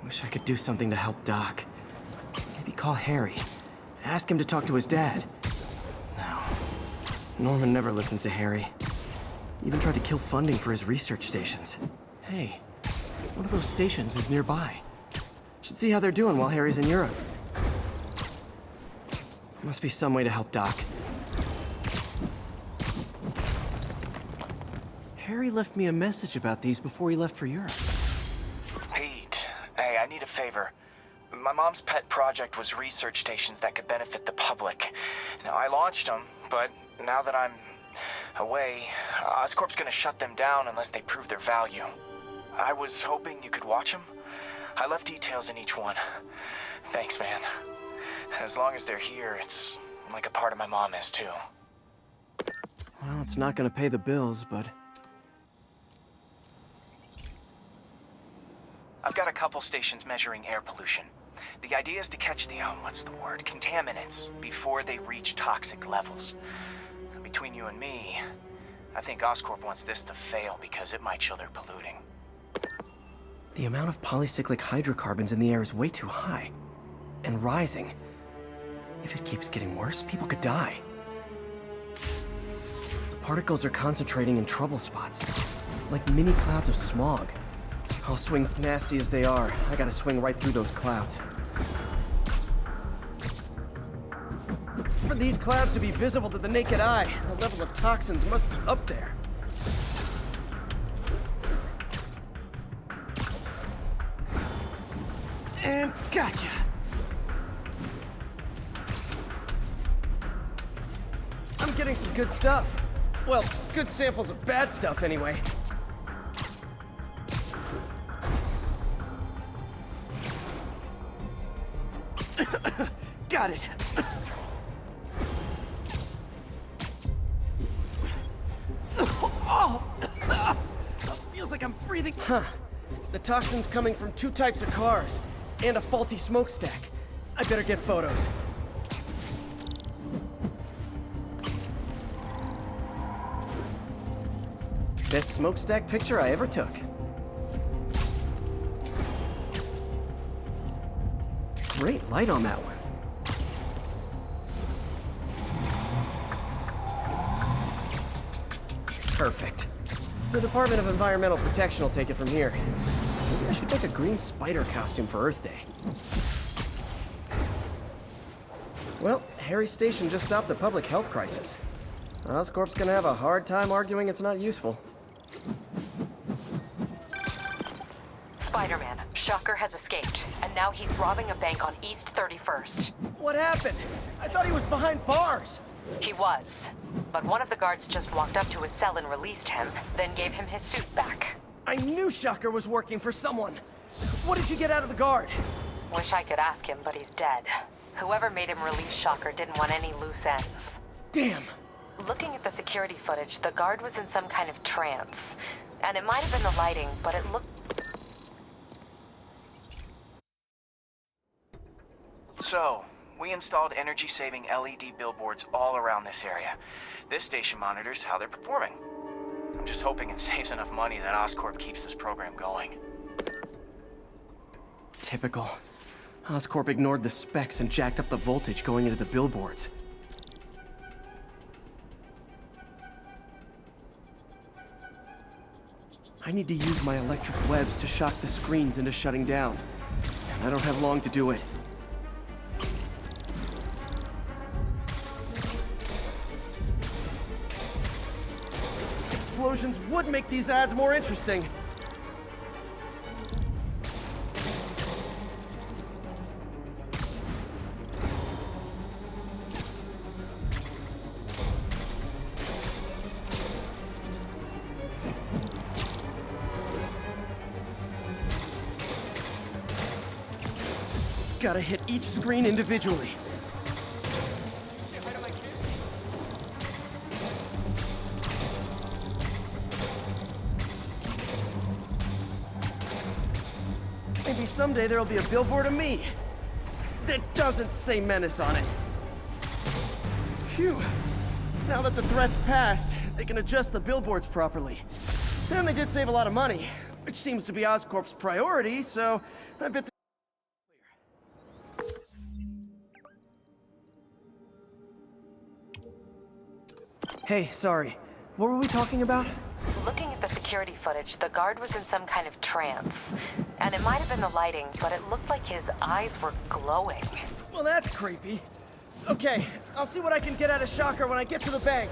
Wish I could do something to help Doc. Maybe call Harry. Ask him to talk to his dad. No. Norman never listens to Harry. Even tried to kill funding for his research stations. Hey, one of those stations is nearby. Should see how they're doing while Harry's in Europe. Must be some way to help Doc. Harry left me a message about these before he left for Europe. Pete, hey, I need a favor. My mom's pet project was research stations that could benefit the public. Now, I launched them, but now that I'm away, Oscorp's gonna shut them down unless they prove their value. I was hoping you could watch them. I left details in each one. Thanks, man. As long as they're here, it's like a part of my mom is, too. Well, it's not gonna pay the bills, but... I've got a couple stations measuring air pollution. The idea is to catch the, contaminants before they reach toxic levels. Between you and me, I think Oscorp wants this to fail because it might show they're polluting. The amount of polycyclic hydrocarbons in the air is way too high. And rising. If it keeps getting worse, people could die. The particles are concentrating in trouble spots, like mini clouds of smog. I'll swing nasty as they are. I gotta swing right through those clouds. For these clouds to be visible to the naked eye, the level of toxins must be up there. And gotcha! I'm getting some good stuff. Well, good samples of bad stuff anyway. Got it. Oh! Feels like I'm breathing. Huh. The toxin's coming from two types of cars and a faulty smokestack. I better get photos. Best smokestack picture I ever took. Great light on that one. Perfect. The Department of Environmental Protection will take it from here. Maybe I should make a green spider costume for Earth Day. Well, Harry's station just stopped the public health crisis. Oscorp's gonna have a hard time arguing it's not useful. Spider-Man, Shocker has escaped, and now he's robbing a bank on East 31st. What happened? I thought he was behind bars! He was, but one of the guards just walked up to his cell and released him, then gave him his suit back. I knew Shocker was working for someone! What did you get out of the guard? Wish I could ask him, but he's dead. Whoever made him release Shocker didn't want any loose ends. Damn! Looking at the security footage, the guard was in some kind of trance. And it might have been the lighting, but it looked... So, we installed energy-saving LED billboards all around this area. This station monitors how they're performing. I'm just hoping it saves enough money that Oscorp keeps this program going. Typical. Oscorp ignored the specs and jacked up the voltage going into the billboards. I need to use my electric webs to shock the screens into shutting down. And I don't have long to do it. Explosions would make these ads more interesting. Gotta hit each screen individually. Maybe someday there'll be a billboard of me that doesn't say Menace on it. Phew. Now that the threat's passed, they can adjust the billboards properly. And they did save a lot of money, which seems to be Oscorp's priority, so I bet Hey, sorry. What were we talking about? Looking at the security footage, the guard was in some kind of trance. And it might have been the lighting, but it looked like his eyes were glowing. Well, that's creepy. Okay, I'll see what I can get out of Shocker when I get to the bank.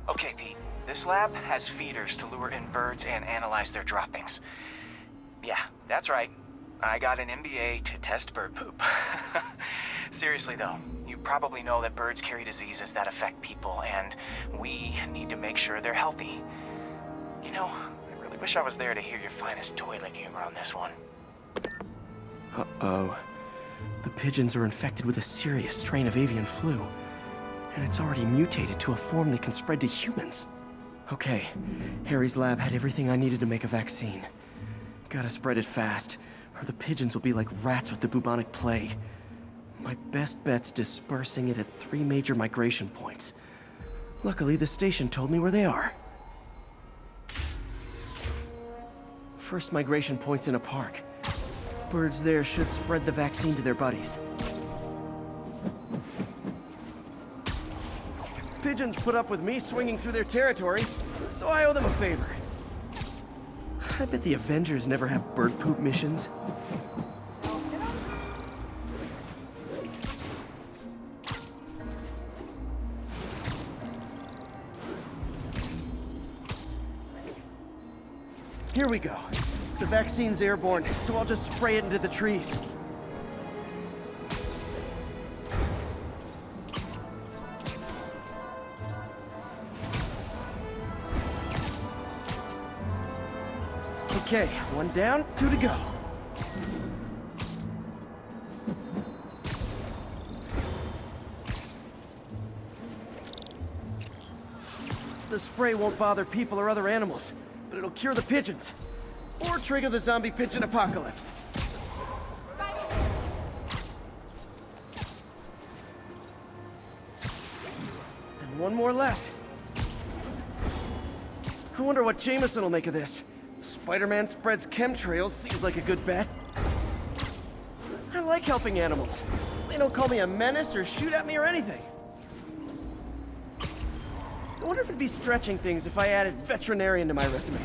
Okay, Pete. This lab has feeders to lure in birds and analyze their droppings. Yeah, that's right. I got an MBA to test bird poop. Seriously though, you probably know that birds carry diseases that affect people, and we need to make sure they're healthy. You know, I really wish I was there to hear your finest toilet humor on this one. Uh-oh. The pigeons are infected with a serious strain of avian flu. And it's already mutated to a form that can spread to humans. Okay, Harry's lab had everything I needed to make a vaccine. Gotta spread it fast, or the pigeons will be like rats with the bubonic plague. My best bet's dispersing it at 3 major migration points. Luckily, the station told me where they are. First migration point's in a park. Birds there should spread the vaccine to their buddies. Pigeons put up with me swinging through their territory, so I owe them a favor. I bet the Avengers never have bird poop missions. Here we go. The vaccine's airborne, so I'll just spray it into the trees. Okay, 1 down, 2 to go. The spray won't bother people or other animals, but it'll cure the pigeons. Or trigger the zombie pigeon apocalypse. And 1 more left. I wonder what Jameson will make of this. Spider-Man spreads chemtrails, seems like a good bet. I like helping animals. They don't call me a menace or shoot at me or anything. I wonder if it'd be stretching things if I added veterinarian to my resume.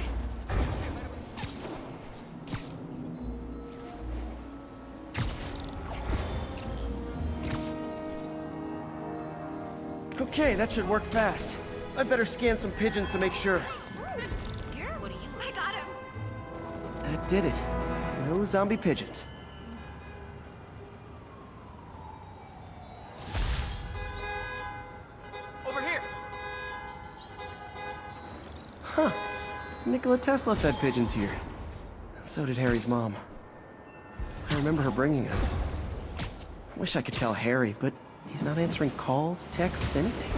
Okay, that should work fast. I better scan some pigeons to make sure. I got him! That did it. No zombie pigeons. Over here! Huh. Nikola Tesla fed pigeons here. So did Harry's mom. I remember her bringing us. Wish I could tell Harry, but he's not answering calls, texts, anything.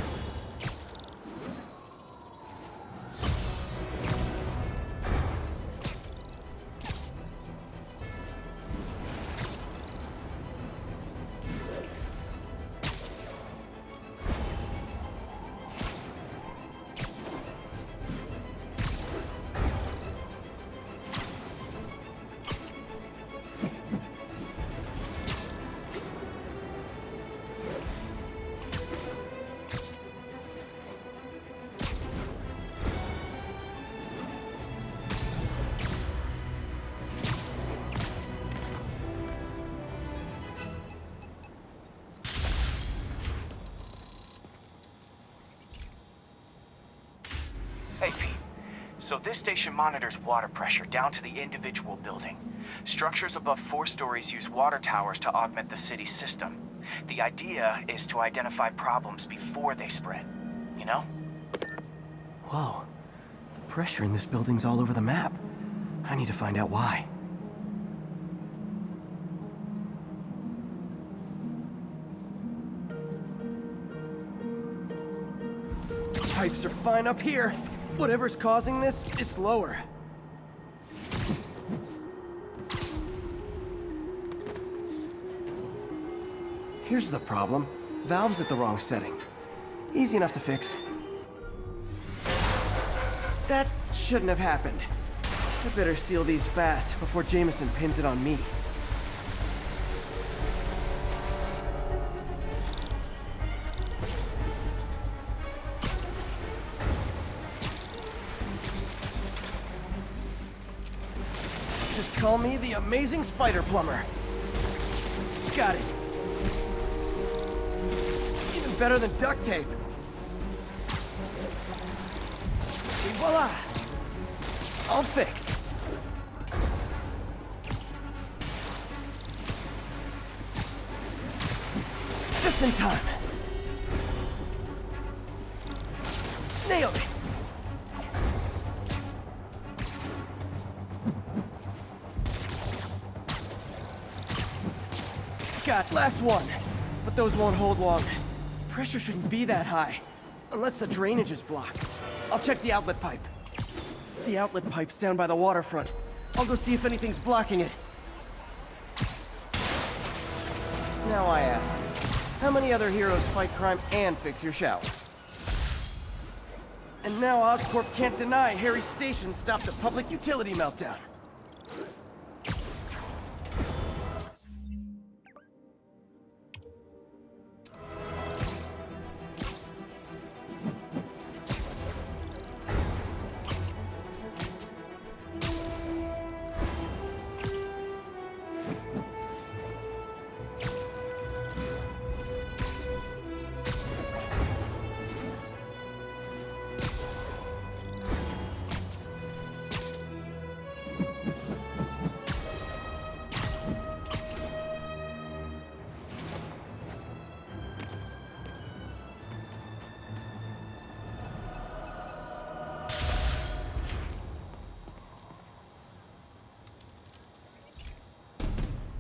Hey, Pete. So this station monitors water pressure down to the individual building. Structures above 4 stories use water towers to augment the city's system. The idea is to identify problems before they spread, you know? Whoa. The pressure in this building's all over the map. I need to find out why. pipes are fine up here. Whatever's causing this, it's lower. Here's the problem. Valve's at the wrong setting. Easy enough to fix. That shouldn't have happened. I better seal these fast before Jameson pins it on me. Just call me the amazing spider plumber. Got it. Even better than duct tape. Et voila! All fixed. Just in time. Nailed it. Got last one, but those won't hold long. Pressure shouldn't be that high, unless the drainage is blocked. I'll check the outlet pipe. The outlet pipe's down by the waterfront. I'll go see if anything's blocking it. Now I ask, how many other heroes fight crime and fix your shower? And now Oscorp can't deny Harry's station stopped a public utility meltdown.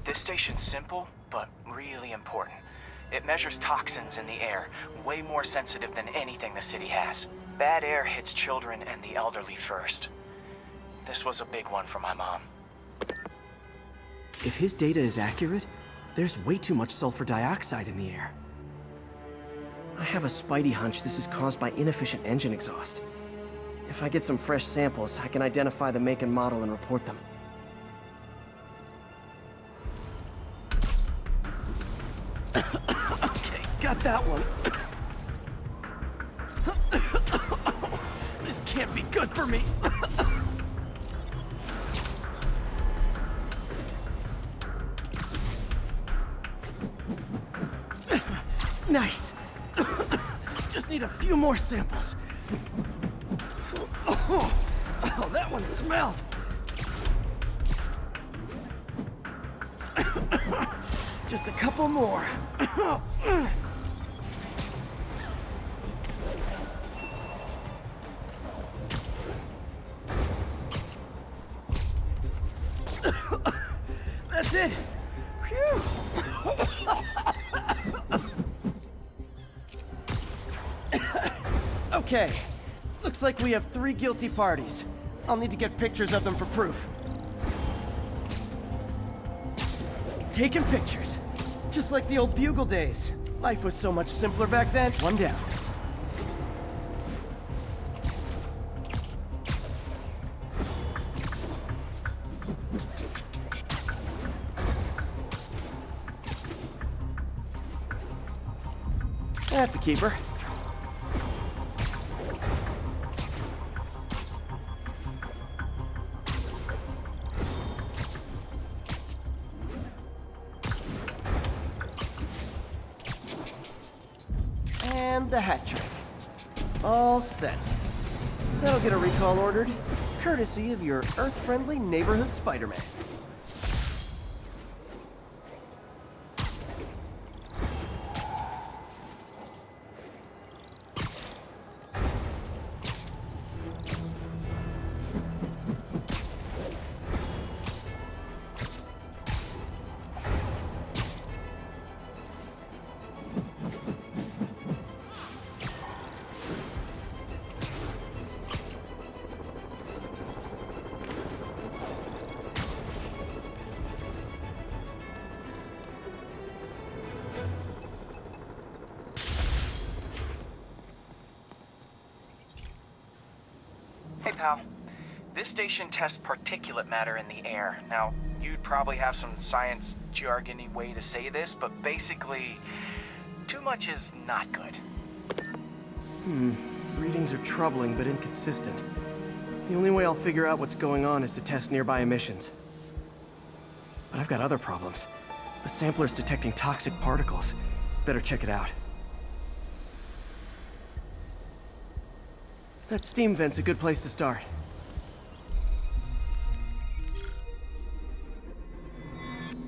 This station's simple, but really important. It measures toxins in the air, way more sensitive than anything the city has. Bad air hits children and the elderly first. This was a big one for my mom. If his data is accurate, there's way too much sulfur dioxide in the air. I have a spidey hunch this is caused by inefficient engine exhaust. If I get some fresh samples, I can identify the make and model and report them. Okay, got that one. This can't be good for me. Nice. Just need a few more samples. Oh, that one smelled. Just a couple more. That's it. Phew. Okay. Looks like we have 3 guilty parties. I'll need to get pictures of them for proof. Taking pictures. Just like the old Bugle days. Life was so much simpler back then. One down. That's a keeper. And the hat trick. All set. That'll get a recall ordered, courtesy of your Earth-friendly neighborhood Spider-Man. Hey, pal. This station tests particulate matter in the air. Now, you'd probably have some science jargony way to say this, but basically, too much is not good. Readings are troubling but inconsistent. The only way I'll figure out what's going on is to test nearby emissions. But I've got other problems. The sampler's detecting toxic particles. Better check it out. That steam vent's a good place to start.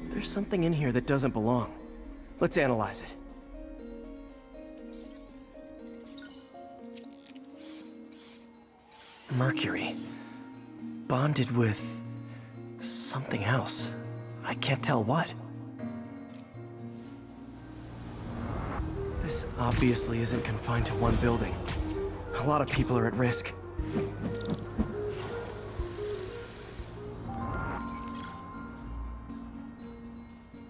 There's something in here that doesn't belong. Let's analyze it. Mercury. Bonded with something else. I can't tell what. This obviously isn't confined to one building. A lot of people are at risk.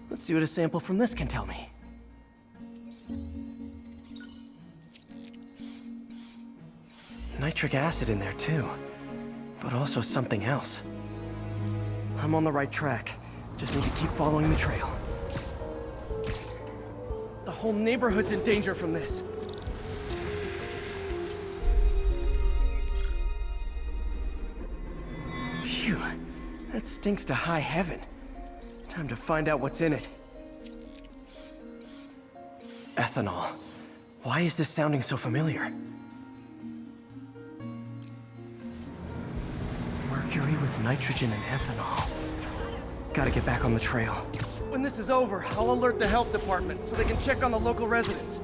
Let's see what a sample from this can tell me. Nitric acid in there too, but also something else. I'm on the right track. Just need to keep following the trail. The whole neighborhood's in danger from this. Phew, that stinks to high heaven. Time to find out what's in it. Ethanol. Why is this sounding so familiar? Mercury with nitrogen and ethanol. Gotta get back on the trail. When this is over, I'll alert the health department so they can check on the local residents.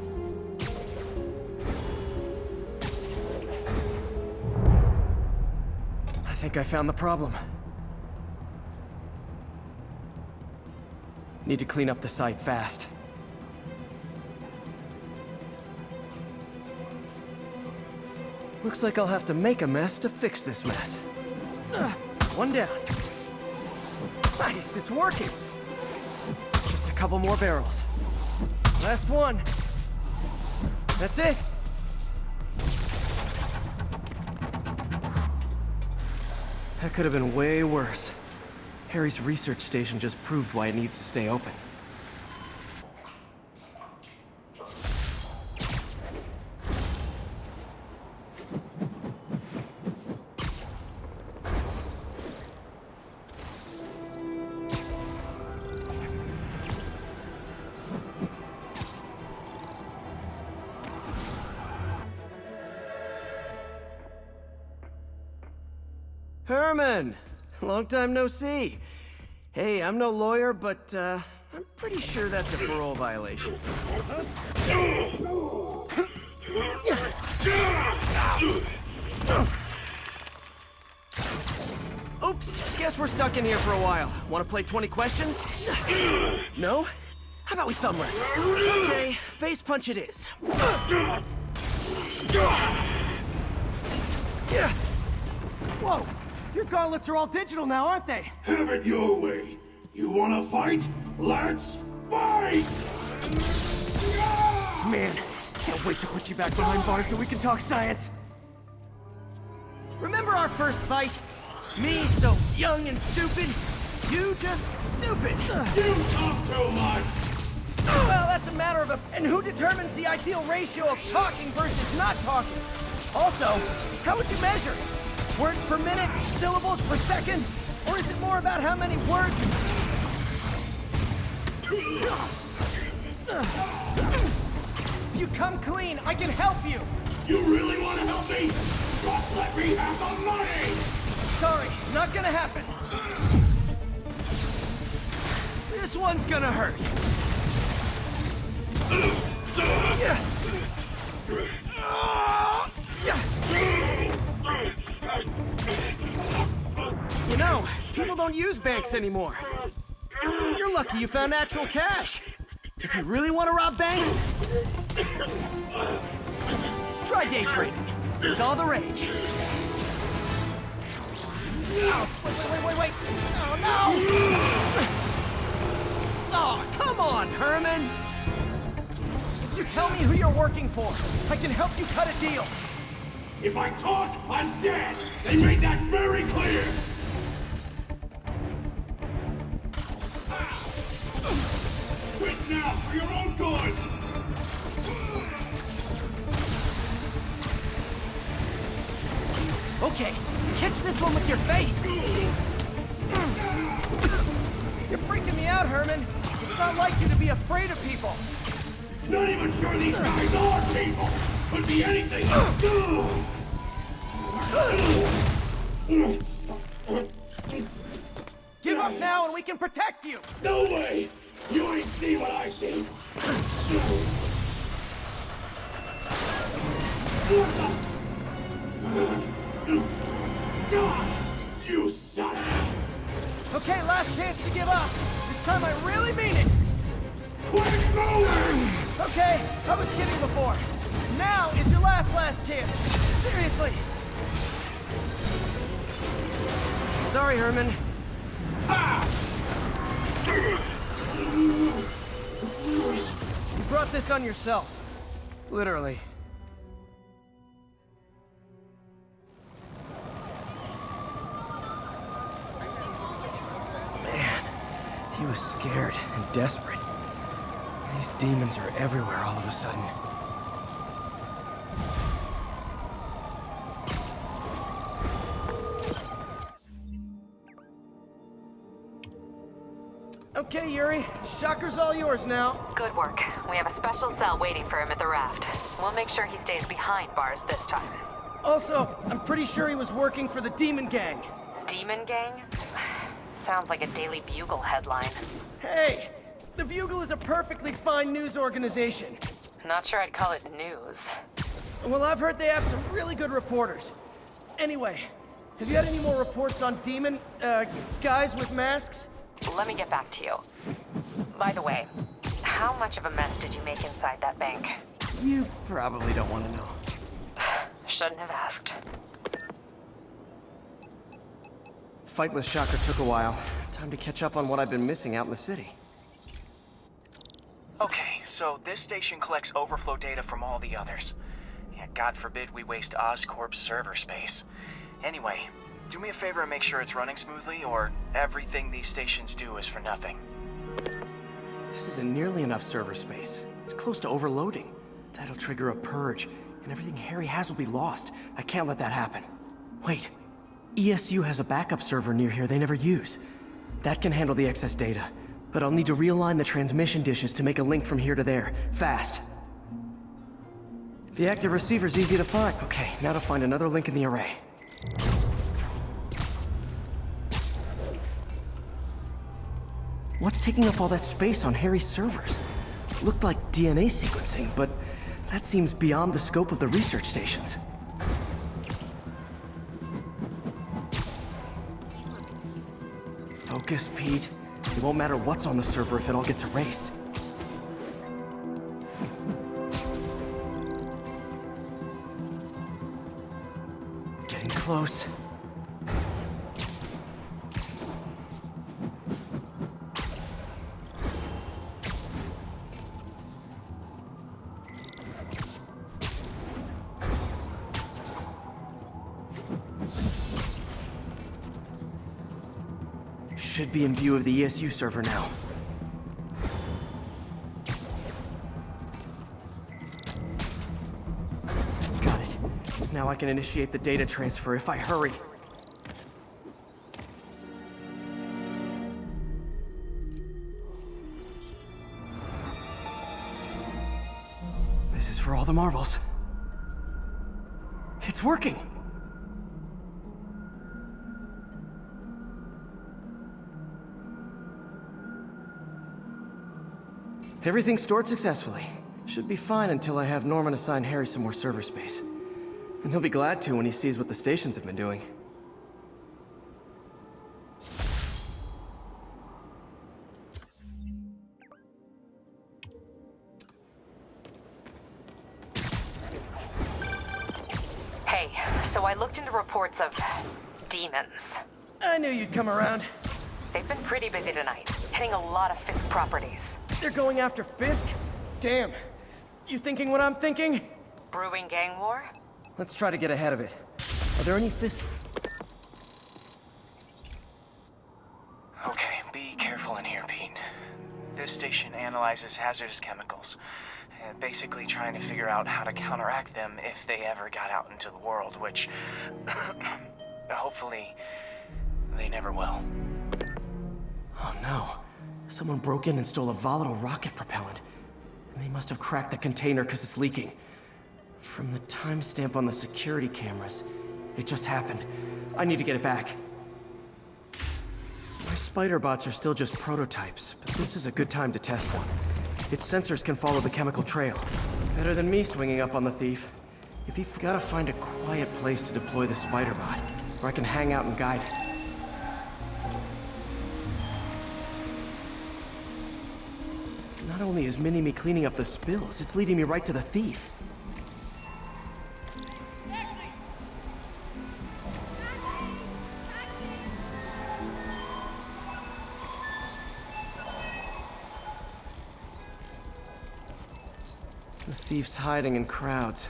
I think I found the problem. Need to clean up the site fast. Looks like I'll have to make a mess to fix this mess. One down. Nice, it's working. Just a couple more barrels. Last one. That's it. That could have been way worse. Harry's research station just proved why it needs to stay open. Herman! Long time no see. Hey, I'm no lawyer, but, I'm pretty sure that's a parole violation. Oops, guess we're stuck in here for a while. Want to play 20 questions? No? How about we thumb wrestle? Okay, face punch it is. Yeah. Whoa! Your gauntlets are all digital now, aren't they? Have it your way. You wanna fight? Let's fight! Man, can't wait to put you back behind bars so we can talk science. Remember our first fight? Me so young and stupid, you just stupid. You talk too much! Well, that's a matter of and who determines the ideal ratio of talking versus not talking? Also, how would you measure? Words per minute, syllables per second? Or is it more about how many words? If you come clean, I can help you. You really wanna help me? Just let me have the money! Sorry, not gonna happen. This one's gonna hurt. You know, people don't use banks anymore. You're lucky you found actual cash. If you really want to rob banks, try day trading. It's all the rage. Oh, wait. Oh, no! Oh, come on, Herman! If you tell me who you're working for, I can help you cut a deal. If I talk, I'm dead! They made that very clear! Quit now, for your own good! Okay, catch this one with your face! You're freaking me out, Herman. It's not like you to be afraid of people. Not even sure these guys are people! Could be anything! Give up now and we can protect you! No way! You ain't see what I see! You son of Okay, last chance to give up. This time I really mean it. Quit moving! Okay, I was kidding before. Now is your last chance. Seriously. Sorry, Herman. You brought this on yourself. Literally. Man, he was scared and desperate. These demons are everywhere all of a sudden. Okay, Yuri. Shocker's all yours now. Good work. We have a special cell waiting for him at the raft. We'll make sure he stays behind bars this time. Also, I'm pretty sure he was working for the Demon Gang. Demon Gang? Sounds like a Daily Bugle headline. Hey! The Bugle is a perfectly fine news organization. Not sure I'd call it news. Well, I've heard they have some really good reporters. Anyway, have you had any more reports on guys with masks? Let me get back to you. By the way, how much of a mess did you make inside that bank? You probably don't want to know. Shouldn't have asked. Fight with Shocker took a while. Time to catch up on what I've been missing out in the city. Okay, so this station collects overflow data from all the others. Yeah, God forbid we waste Oscorp's server space. Anyway, do me a favor and make sure it's running smoothly, or everything these stations do is for nothing. This isn't nearly enough server space. It's close to overloading. That'll trigger a purge, and everything Harry has will be lost. I can't let that happen. Wait. ESU has a backup server near here they never use. That can handle the excess data, but I'll need to realign the transmission dishes to make a link from here to there, fast. The active receiver's easy to find. Okay, now to find another link in the array. What's taking up all that space on Harry's servers? Looked like DNA sequencing, but that seems beyond the scope of the research stations. Focus, Pete. It won't matter what's on the server if it all gets erased. Getting close. Should be in view of the ESU server now. Got it. Now I can initiate the data transfer if I hurry. This is for all the marbles. It's working! Everything stored successfully. Should be fine until I have Norman assign Harry some more server space. And he'll be glad to when he sees what the stations have been doing. Hey, so I looked into reports of demons. I knew you'd come around. They've been pretty busy tonight, hitting a lot of Fisk properties. They're going after Fisk? Damn. You thinking what I'm thinking? Brewing gang war? Let's try to get ahead of it. Are there any fist... Okay, be careful in here, Pete. This station analyzes hazardous chemicals, basically trying to figure out how to counteract them if they ever got out into the world, which hopefully they never will. Oh no. Someone broke in and stole a volatile rocket propellant. And they must have cracked the container because it's leaking. From the timestamp on the security cameras, it just happened. I need to get it back. My spider bots are still just prototypes, but this is a good time to test one. Its sensors can follow the chemical trail. Better than me swinging up on the thief. If he gotta find a quiet place to deploy the spider bot, where I can hang out and guide it. Not only is Mini-Me cleaning up the spills, it's leading me right to the thief. The thief's hiding in crowds.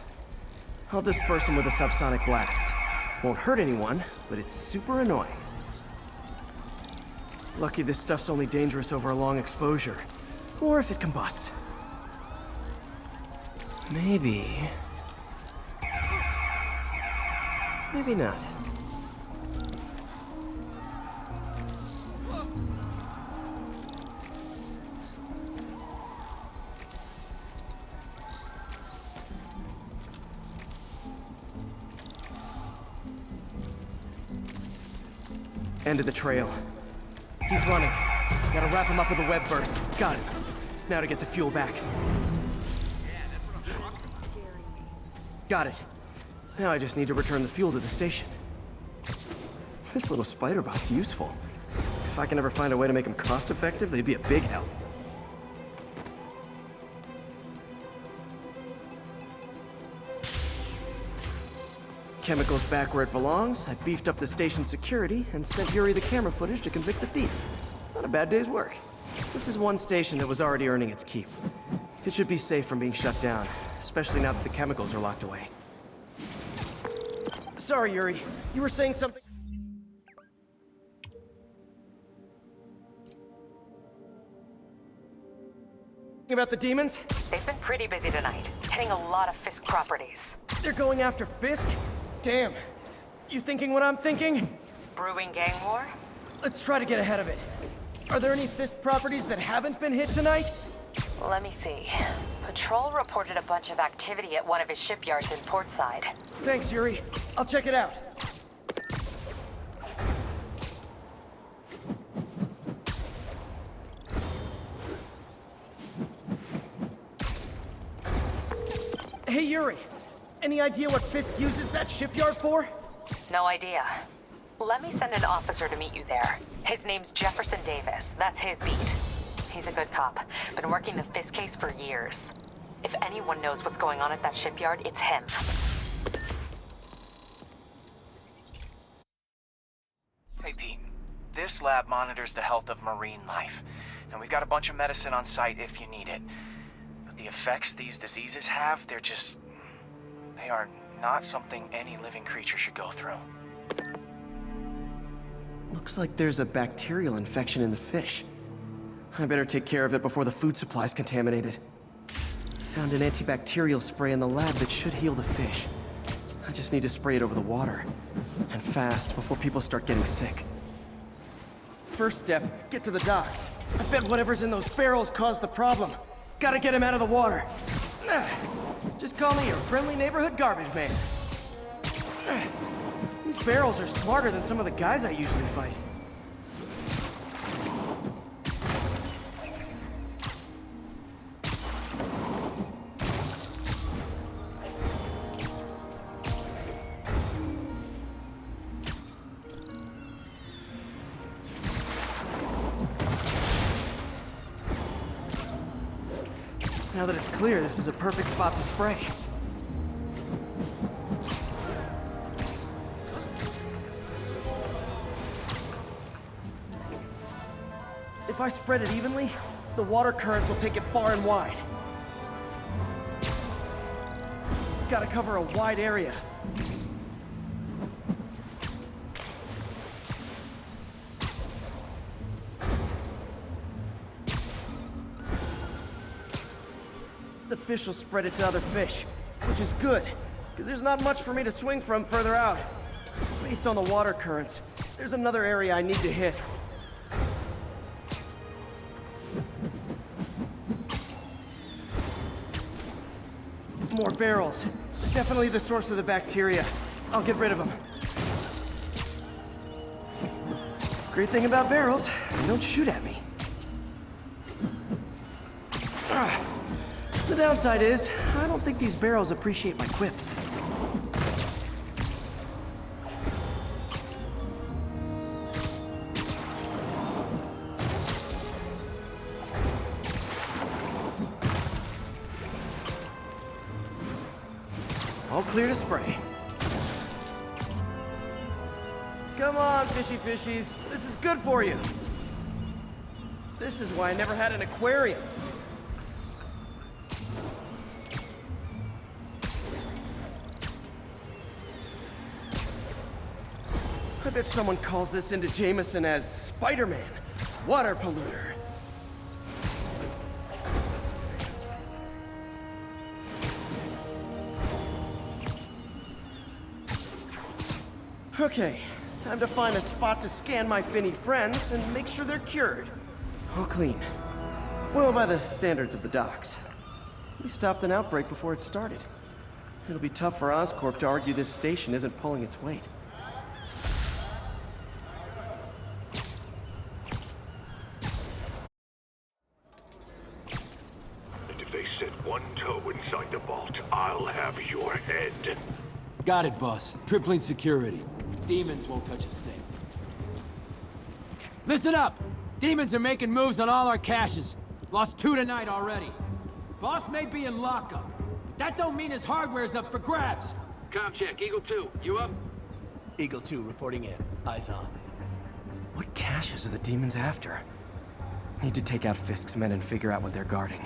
I'll disperse him with a subsonic blast. Won't hurt anyone, but it's super annoying. Lucky this stuff's only dangerous over a long exposure. Or if it combusts. Maybe... maybe not. End of the trail. He's running. Gotta wrap him up with a web burst. Got it. Now to get the fuel back. Got it. Now I just need to return the fuel to the station. This little spider bot's useful. If I can ever find a way to make them cost-effective, they'd be a big help. Chemicals back where it belongs. I beefed up the station's security and sent Yuri the camera footage to convict the thief. Not a bad day's work. This is one station that was already earning its keep. It should be safe from being shut down, especially now that the chemicals are locked away. Sorry, Yuri. You were saying something... about the demons? They've been pretty busy tonight, hitting a lot of Fisk properties. They're going after Fisk? Damn. You thinking what I'm thinking? Brewing gang war? Let's try to get ahead of it. Are there any Fisk properties that haven't been hit tonight? Let me see. Patrol reported a bunch of activity at one of his shipyards in Portside. Thanks, Yuri. I'll check it out. Hey, Yuri. Any idea what Fisk uses that shipyard for? No idea. Let me send an officer to meet you there. His name's Jefferson Davis. That's his beat. He's a good cop. Been working the Fisk case for years. If anyone knows what's going on at that shipyard, it's him. Hey, Pete. This lab monitors the health of marine life. And we've got a bunch of medicine on site if you need it. But the effects these diseases have, they are not something any living creature should go through. Looks like there's a bacterial infection in the fish. I better take care of it before the food supply's contaminated. Found an antibacterial spray in the lab that should heal the fish. I just need to spray it over the water. And fast, before people start getting sick. First step, get to the docks. I bet whatever's in those barrels caused the problem. Gotta get him out of the water. Just call me your friendly neighborhood garbage man. These barrels are smarter than some of the guys I usually fight. Now that it's clear, this is a perfect spot to spray. If I spread it evenly, the water currents will take it far and wide. gotta cover a wide area. The fish will spread it to other fish, which is good, because there's not much for me to swing from further out. Based on the water currents, there's another area I need to hit. More barrels. Definitely the source of the bacteria. I'll get rid of them. Great thing about barrels, they don't shoot at me. The downside is, I don't think these barrels appreciate my quips. All clear to spray. Come on, fishy fishies. This is good for you. This is why I never had an aquarium. I bet someone calls this into Jameson as Spider-Man, water polluter. Okay, time to find a spot to scan my finny friends and make sure they're cured. All clean. Well, by the standards of the docks. We stopped an outbreak before it started. It'll be tough for Oscorp to argue this station isn't pulling its weight. And if they set one toe inside the vault, I'll have your head. Got it, boss. Tripling security. Demons won't touch a thing. Listen up! Demons are making moves on all our caches. Lost 2 tonight already. Boss may be in lockup, but that don't mean his hardware's up for grabs. Com check, Eagle 2, you up? Eagle 2 reporting in. Eyes on. What caches are the demons after? Need to take out Fisk's men and figure out what they're guarding.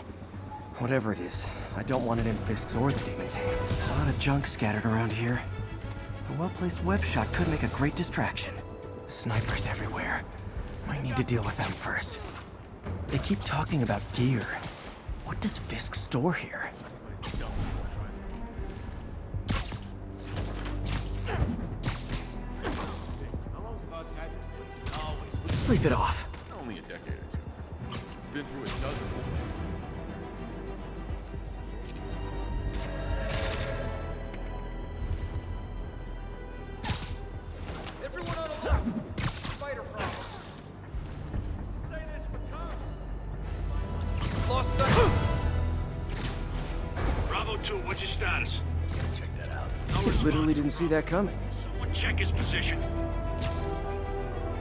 Whatever it is, I don't want it in Fisk's or the demons' hands. A lot of junk scattered around here. A well-placed web shot could make a great distraction. Snipers everywhere. Might need to deal with them first. They keep talking about gear. What does Fisk store here? Sleep it off. Only a decade or two. Been through a dozen. Everyone on alert! Spider problem. Say this because... Lost sight. Bravo 2, what's your status? Check that out. Literally didn't see that coming. Someone check his position.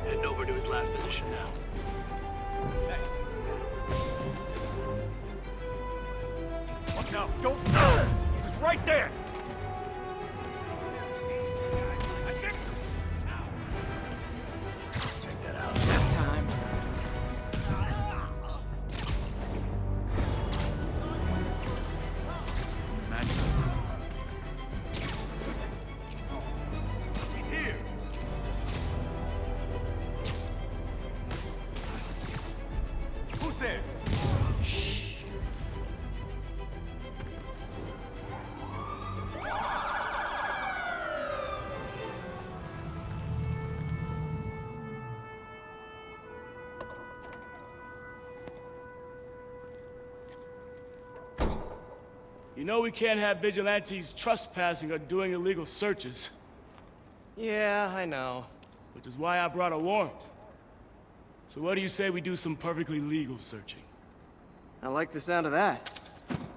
Heading over to his last position now. Watch out! Don't... He was right there! Check that out. Time. Magic. He's here! Who's there? You know we can't have vigilantes trespassing or doing illegal searches, Yeah, I know. which is why I brought a warrant. So what do you say we do some perfectly legal searching? I like the sound of that.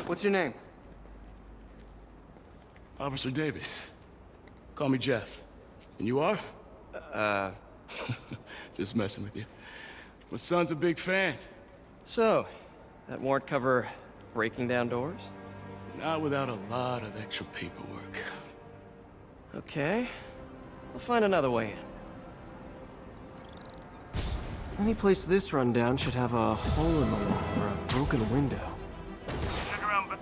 What's your name? Officer Davis. Call me Jeff. And you are? Just messing with you. My son's a big fan. So, that warrant cover breaking down doors? Not without a lot of extra paperwork. Okay. We'll find another way in. Any place this rundown should have a hole in the wall or a broken window. Check around, but...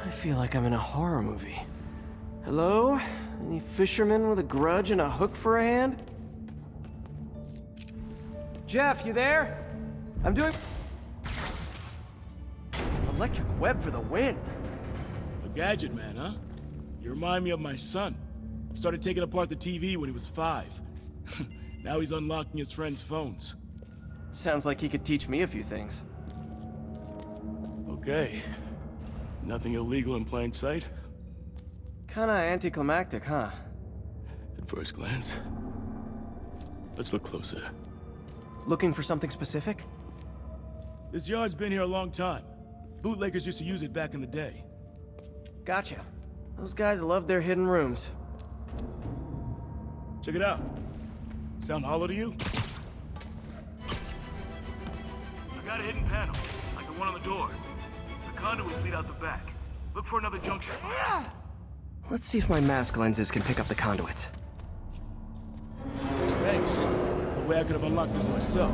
I feel like I'm in a horror movie. Hello? Any fisherman with a grudge and a hook for a hand? Jeff, you there? I'm doing... Electric web for the win. A gadget man, huh? You remind me of my son. Started taking apart the TV when he was 5. Now he's unlocking his friends' phones. Sounds like he could teach me a few things. Okay. Nothing illegal in plain sight? Kinda anticlimactic, huh? At first glance. Let's look closer. Looking for something specific? This yard's been here a long time. Bootleggers used to use it back in the day. Gotcha. Those guys love their hidden rooms. Check it out. Sound hollow to you? I got a hidden panel, like the one on the door. The conduits lead out the back. Look for another junction. Let's see if my mask lenses can pick up the conduits. Thanks. No way I could have unlocked this myself.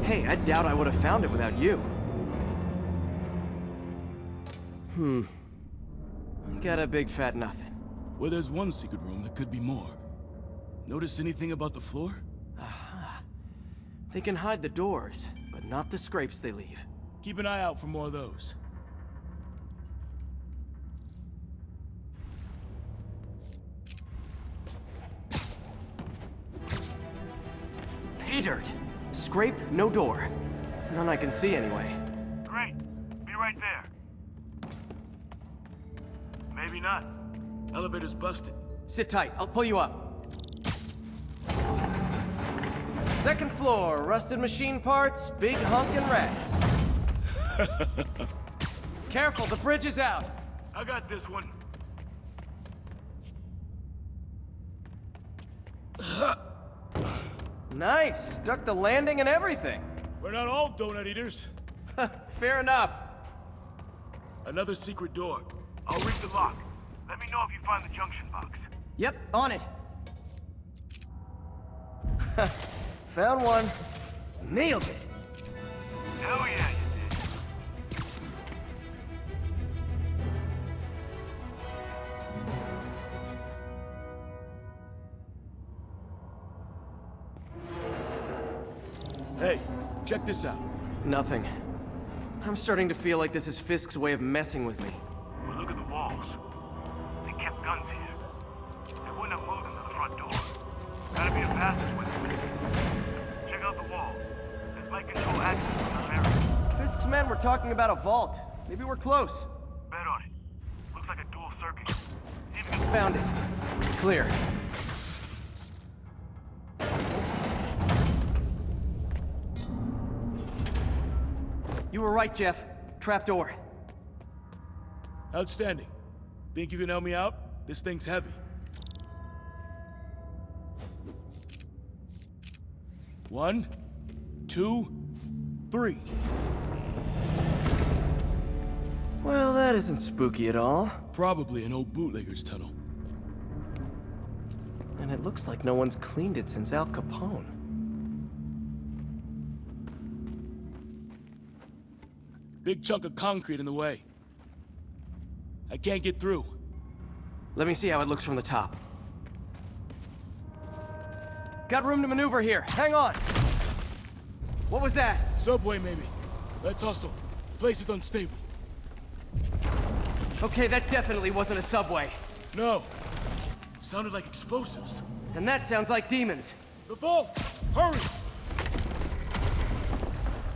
Hey, I doubt I would have found it without you. Got a big fat nothing. Well, there's one secret room that could be more. Notice anything about the floor? Aha. They can hide the doors, but not the scrapes they leave. Keep an eye out for more of those. Pay dirt. Scrape, no door. None I can see anyway. Great. Be right there. Maybe not. Elevator's busted. Sit tight, I'll pull you up. Second floor, rusted machine parts, big honkin' rats. Careful, the bridge is out. I got this one. Nice, stuck the landing and everything. We're not all donut eaters. Fair enough. Another secret door. I'll read the lock. Let me know if you find the junction box. Yep, on it. Found one. Nailed it. Hell yeah, you did. Hey, check this out. Nothing. I'm starting to feel like this is Fisk's way of messing with me. Well, look at the walls. They kept guns here. They wouldn't have moved them to the front door. Gotta be a passageway. Check out the wall. This might control access to another area. Fisk's men were talking about a vault. Maybe we're close. Bet on it. Looks like a dual circuit. See if you can... Found it. Clear. You were right, Jeff. Trapdoor. Outstanding. Think you can help me out? This thing's heavy. One, two, three. Well, that isn't spooky at all. Probably an old bootlegger's tunnel. And it looks like no one's cleaned it since Al Capone. Big chunk of concrete in the way. I can't get through. Let me see how it looks from the top. Got room to maneuver here. Hang on. What was that? Subway, maybe. Let's hustle. Place is unstable. Okay, that definitely wasn't a subway. No. Sounded like explosives. And that sounds like demons. The vault! Hurry!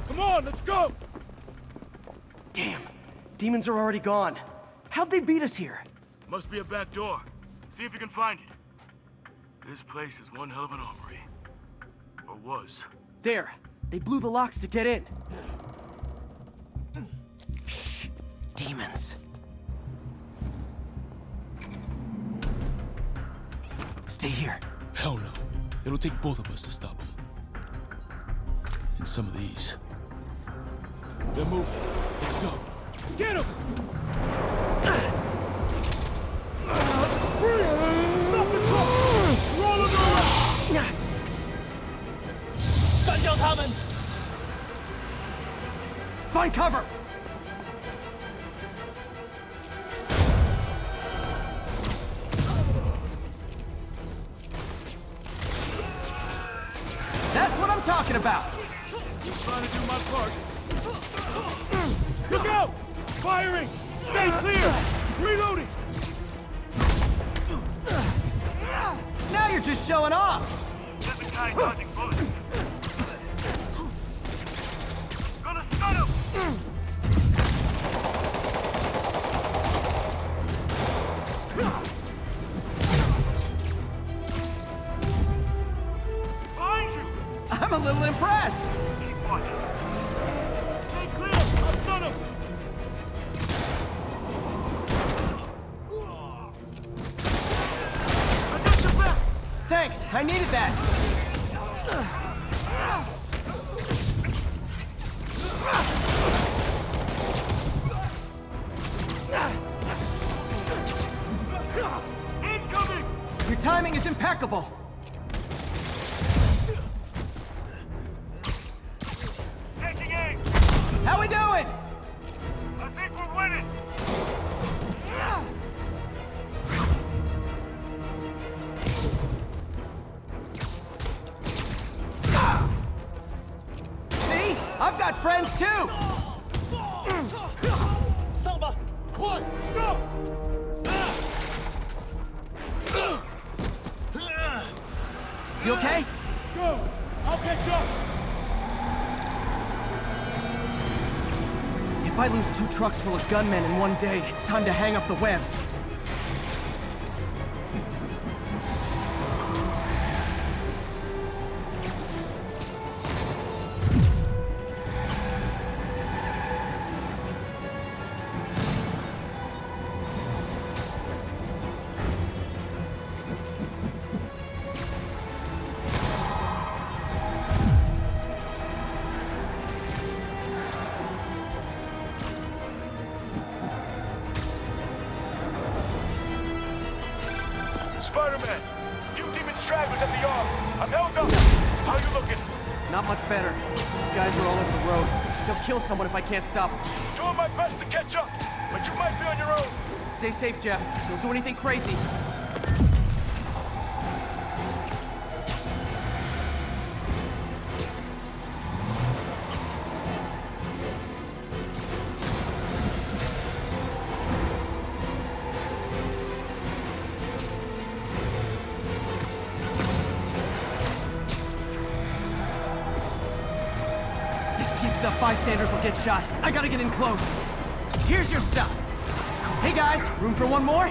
Come on, let's go! Damn. Demons are already gone. How'd they beat us here? Must be a back door. See if you can find it. This place is one hell of an armory. Or was. There. They blew the locks to get in. Shh. Demons. Stay here. Hell no. It'll take both of us to stop them. And some of these. They're moving. Let's go. Get him! Freeze! Stop the truck! Roll it around! Find cover! talking about? Just trying to do my part. Look out! Firing! Stay clear! Reloading! Now you're just showing off! There's a guy dodging bullets. Gonna stun him! Behind you! I'm a little impressed! Keep watching. Stay clear! I'll stun him! I got your back! Thanks, I needed that! Incoming! Your timing is impeccable! Taking aim! How we doing? I think we're winning! See? I've got friends too! Selma! Quiet! Stop! You okay? Go! I'll catch up! If I lose 2 trucks full of gunmen in one day, it's time to hang up the webs. Spider-Man! Few demon stragglers at the arm. I'm held up. How you looking? Not much better. These guys are all over the road. They'll kill someone if I can't stop them. Doing my best to catch up, but you might be on your own. Stay safe, Jeff. Don't do anything crazy. Keeps up, bystanders will get shot. I gotta get in close. Here's your stuff. Hey guys, room for one more?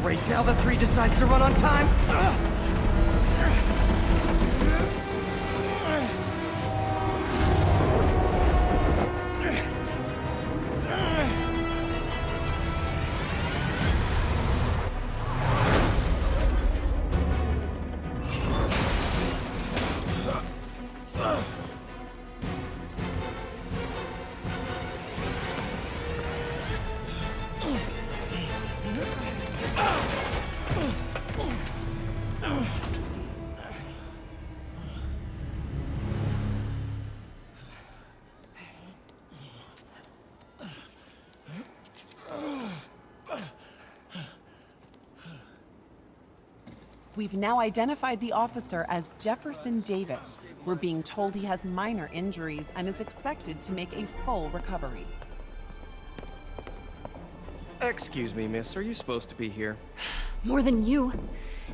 Great, now the 3 decides to run on time. We've now identified the officer as Jefferson Davis. We're being told he has minor injuries and is expected to make a full recovery. Excuse me, miss. Are you supposed to be here? More than you.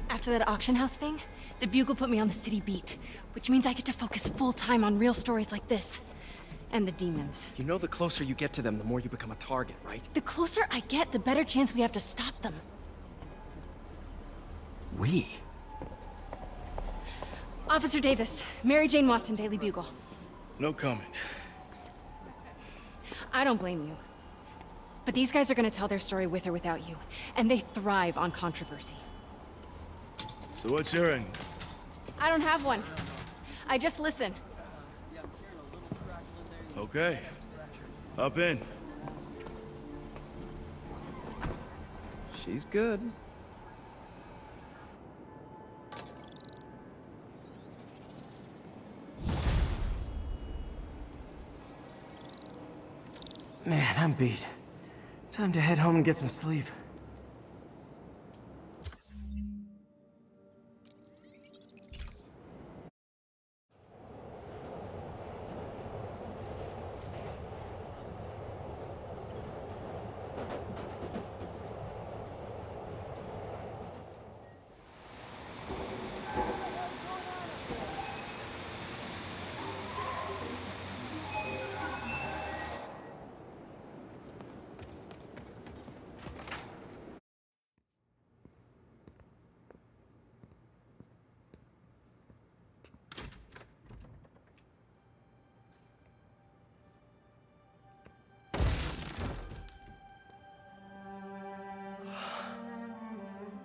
After that auction house thing, the Bugle put me on the city beat, which means I get to focus full time on real stories like this. And the demons. You know the closer you get to them, the more you become a target, right? The closer I get, the better chance we have to stop them. We? Officer Davis, Mary Jane Watson, Daily Bugle. No comment. I don't blame you. But these guys are gonna tell their story with or without you, and they thrive on controversy. So what's your end? I don't have one. I just listen. Okay. Up in. She's good. Man, I'm beat. Time to head home and get some sleep.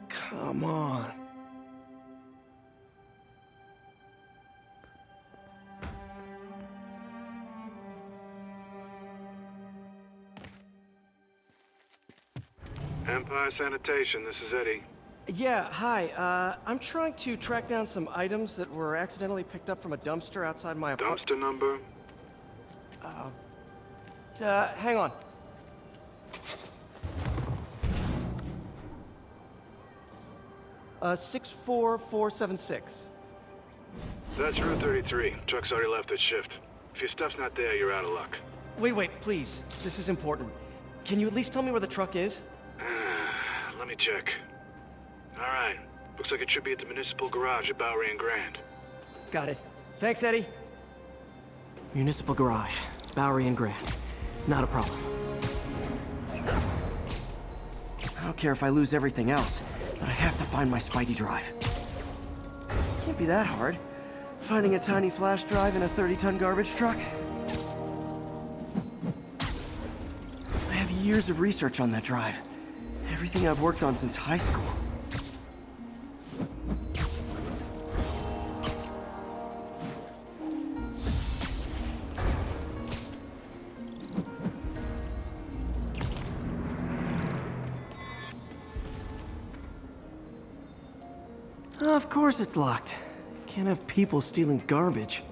Come on. Empire Sanitation, this is Eddie. Yeah, hi. I'm trying to track down some items that were accidentally picked up from a dumpster outside my apartment. Dumpster number? Hang on. Uh, 64476. That's Route 33. Truck's already left its shift. If your stuff's not there, you're out of luck. Wait, please. This is important. Can you at least tell me where the truck is? Let me check. Alright. Looks like it should be at the municipal garage at Bowery and Grand. Got it. Thanks, Eddie. Municipal garage, Bowery and Grand. Not a problem. I don't care if I lose everything else, but I have to find my Spidey drive. Can't be that hard. Finding a tiny flash drive in a 30-ton garbage truck? I have years of research on that drive. Everything I've worked on since high school. Of course it's locked. Can't have people stealing garbage.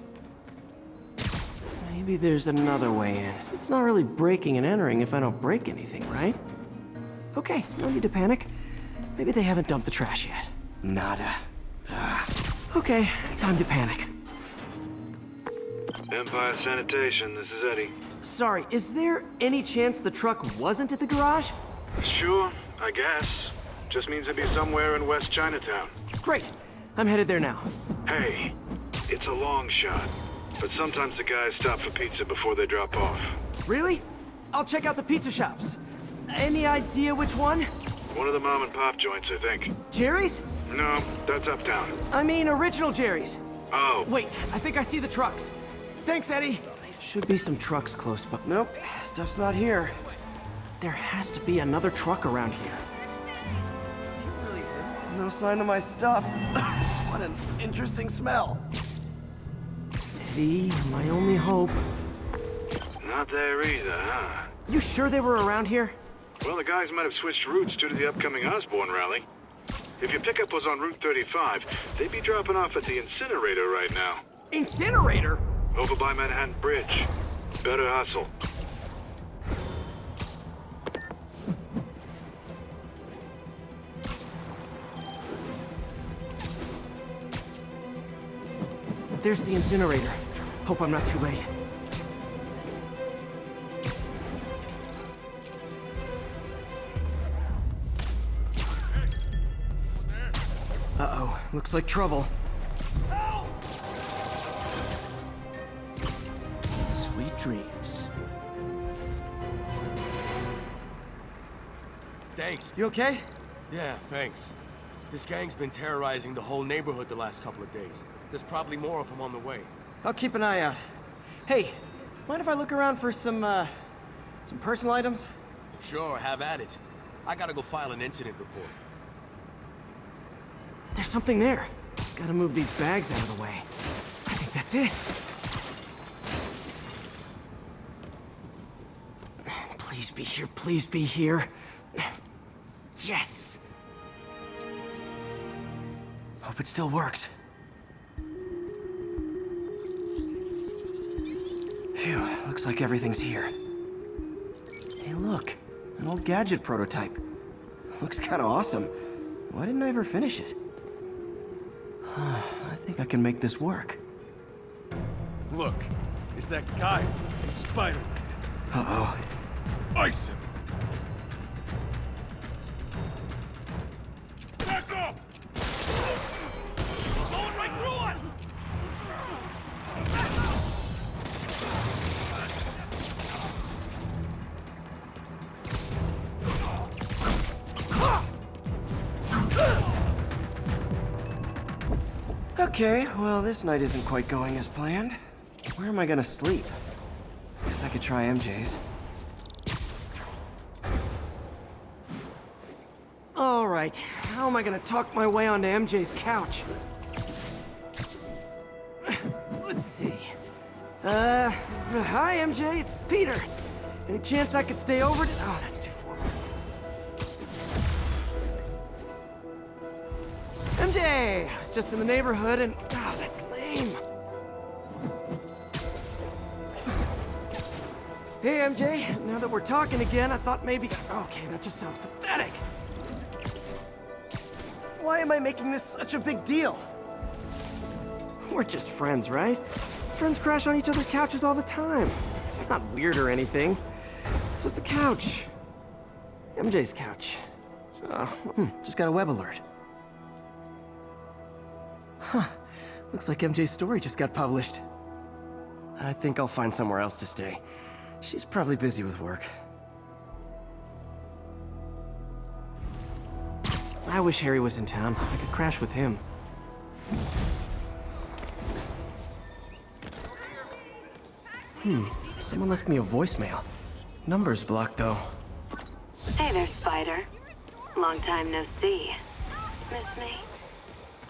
Maybe there's another way in. It's not really breaking and entering if I don't break anything, right? Okay, no need to panic. Maybe they haven't dumped the trash yet. Nada. Okay, time to panic. Empire Sanitation, this is Eddie. Sorry, is there any chance the truck wasn't at the garage? Sure, I guess. Just means it'd be somewhere in West Chinatown. Great, I'm headed there now. Hey, it's a long shot, but sometimes the guys stop for pizza before they drop off. Really? I'll check out the pizza shops. Any idea which one? One of the mom and pop joints, I think. Jerry's? No, that's uptown. I mean original Jerry's. Oh. Wait, I think I see the trucks. Thanks, Eddie. Should be some trucks close, but nope, stuff's not here. There has to be another truck around here. No sign of my stuff. What an interesting smell. Eddie, my only hope. Not there either, huh? You sure they were around here? Well, the guys might have switched routes due to the upcoming Osborne rally. If your pickup was on Route 35, they'd be dropping off at the incinerator right now. Incinerator? Over by Manhattan Bridge. Better hustle. There's the incinerator. Hope I'm not too late. Uh-oh, looks like trouble. Sweet dreams. Thanks. You okay? Yeah, thanks. This gang's been terrorizing the whole neighborhood the last couple of days. There's probably more of them on the way. I'll keep an eye out. Hey, mind if I look around for some personal items? Sure, have at it. I gotta go file an incident report. There's something there. Gotta move these bags out of the way. I think that's it. Please be here, please be here. Yes! Hope it still works. Phew, looks like everything's here. Hey look, an old gadget prototype. Looks kinda awesome. Why didn't I ever finish it? I think I can make this work. Look, it's that guy. It's Spider-Man. Uh-oh. Ice him. Back up! Going right through us! Okay, well, this night isn't quite going as planned. Where am I gonna sleep? Guess I could try MJ's. All right, how am I gonna talk my way onto MJ's couch? Let's see. Hi, MJ, it's Peter. Any chance I could stay over to... Oh, that's too formal. MJ! I was just in the neighborhood and... Oh, that's lame. Hey, MJ. Now that we're talking again, I thought maybe... Okay, that just sounds pathetic. Why am I making this such a big deal? We're just friends, right? Friends crash on each other's couches all the time. It's not weird or anything. It's just a couch. MJ's couch. Just got a web alert. Huh. Looks like MJ's story just got published. I think I'll find somewhere else to stay. She's probably busy with work. I wish Harry was in town. I could crash with him. Someone left me a voicemail. Number's blocked, though. Hey there, Spider. Long time no see. Miss me?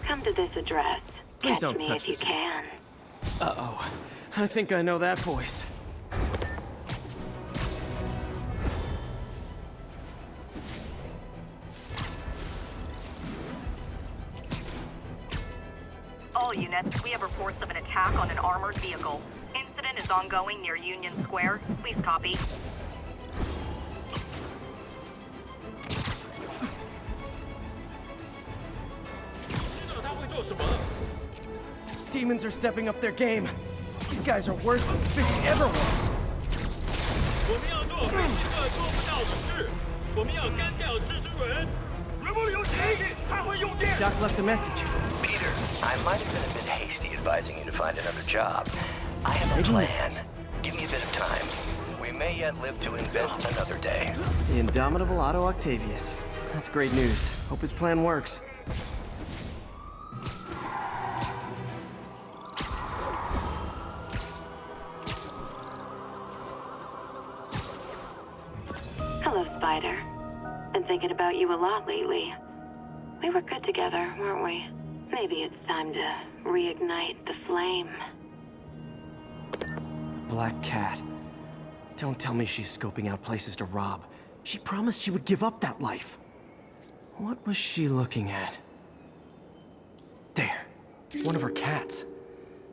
Come to this address. Please Catch don't me touch if you this. can. Uh-oh. I think I know that voice. All units, we have reports of an attack on an armored vehicle. Incident is ongoing near Union Square. Please copy. Demons are stepping up their game. These guys are worse than Fisk ever was. Doc left a message. Peter, I might have been a bit hasty advising you to find another job. I have a plan. Give me a bit of time. We may yet live to invent another day. The indomitable Otto Octavius. That's great news. Hope his plan works. Hello, Spider. Been thinking about you a lot lately. We were good together, weren't we? Maybe it's time to reignite the flame. Black Cat. Don't tell me she's scoping out places to rob. She promised she would give up that life. What was she looking at? There. One of her cats.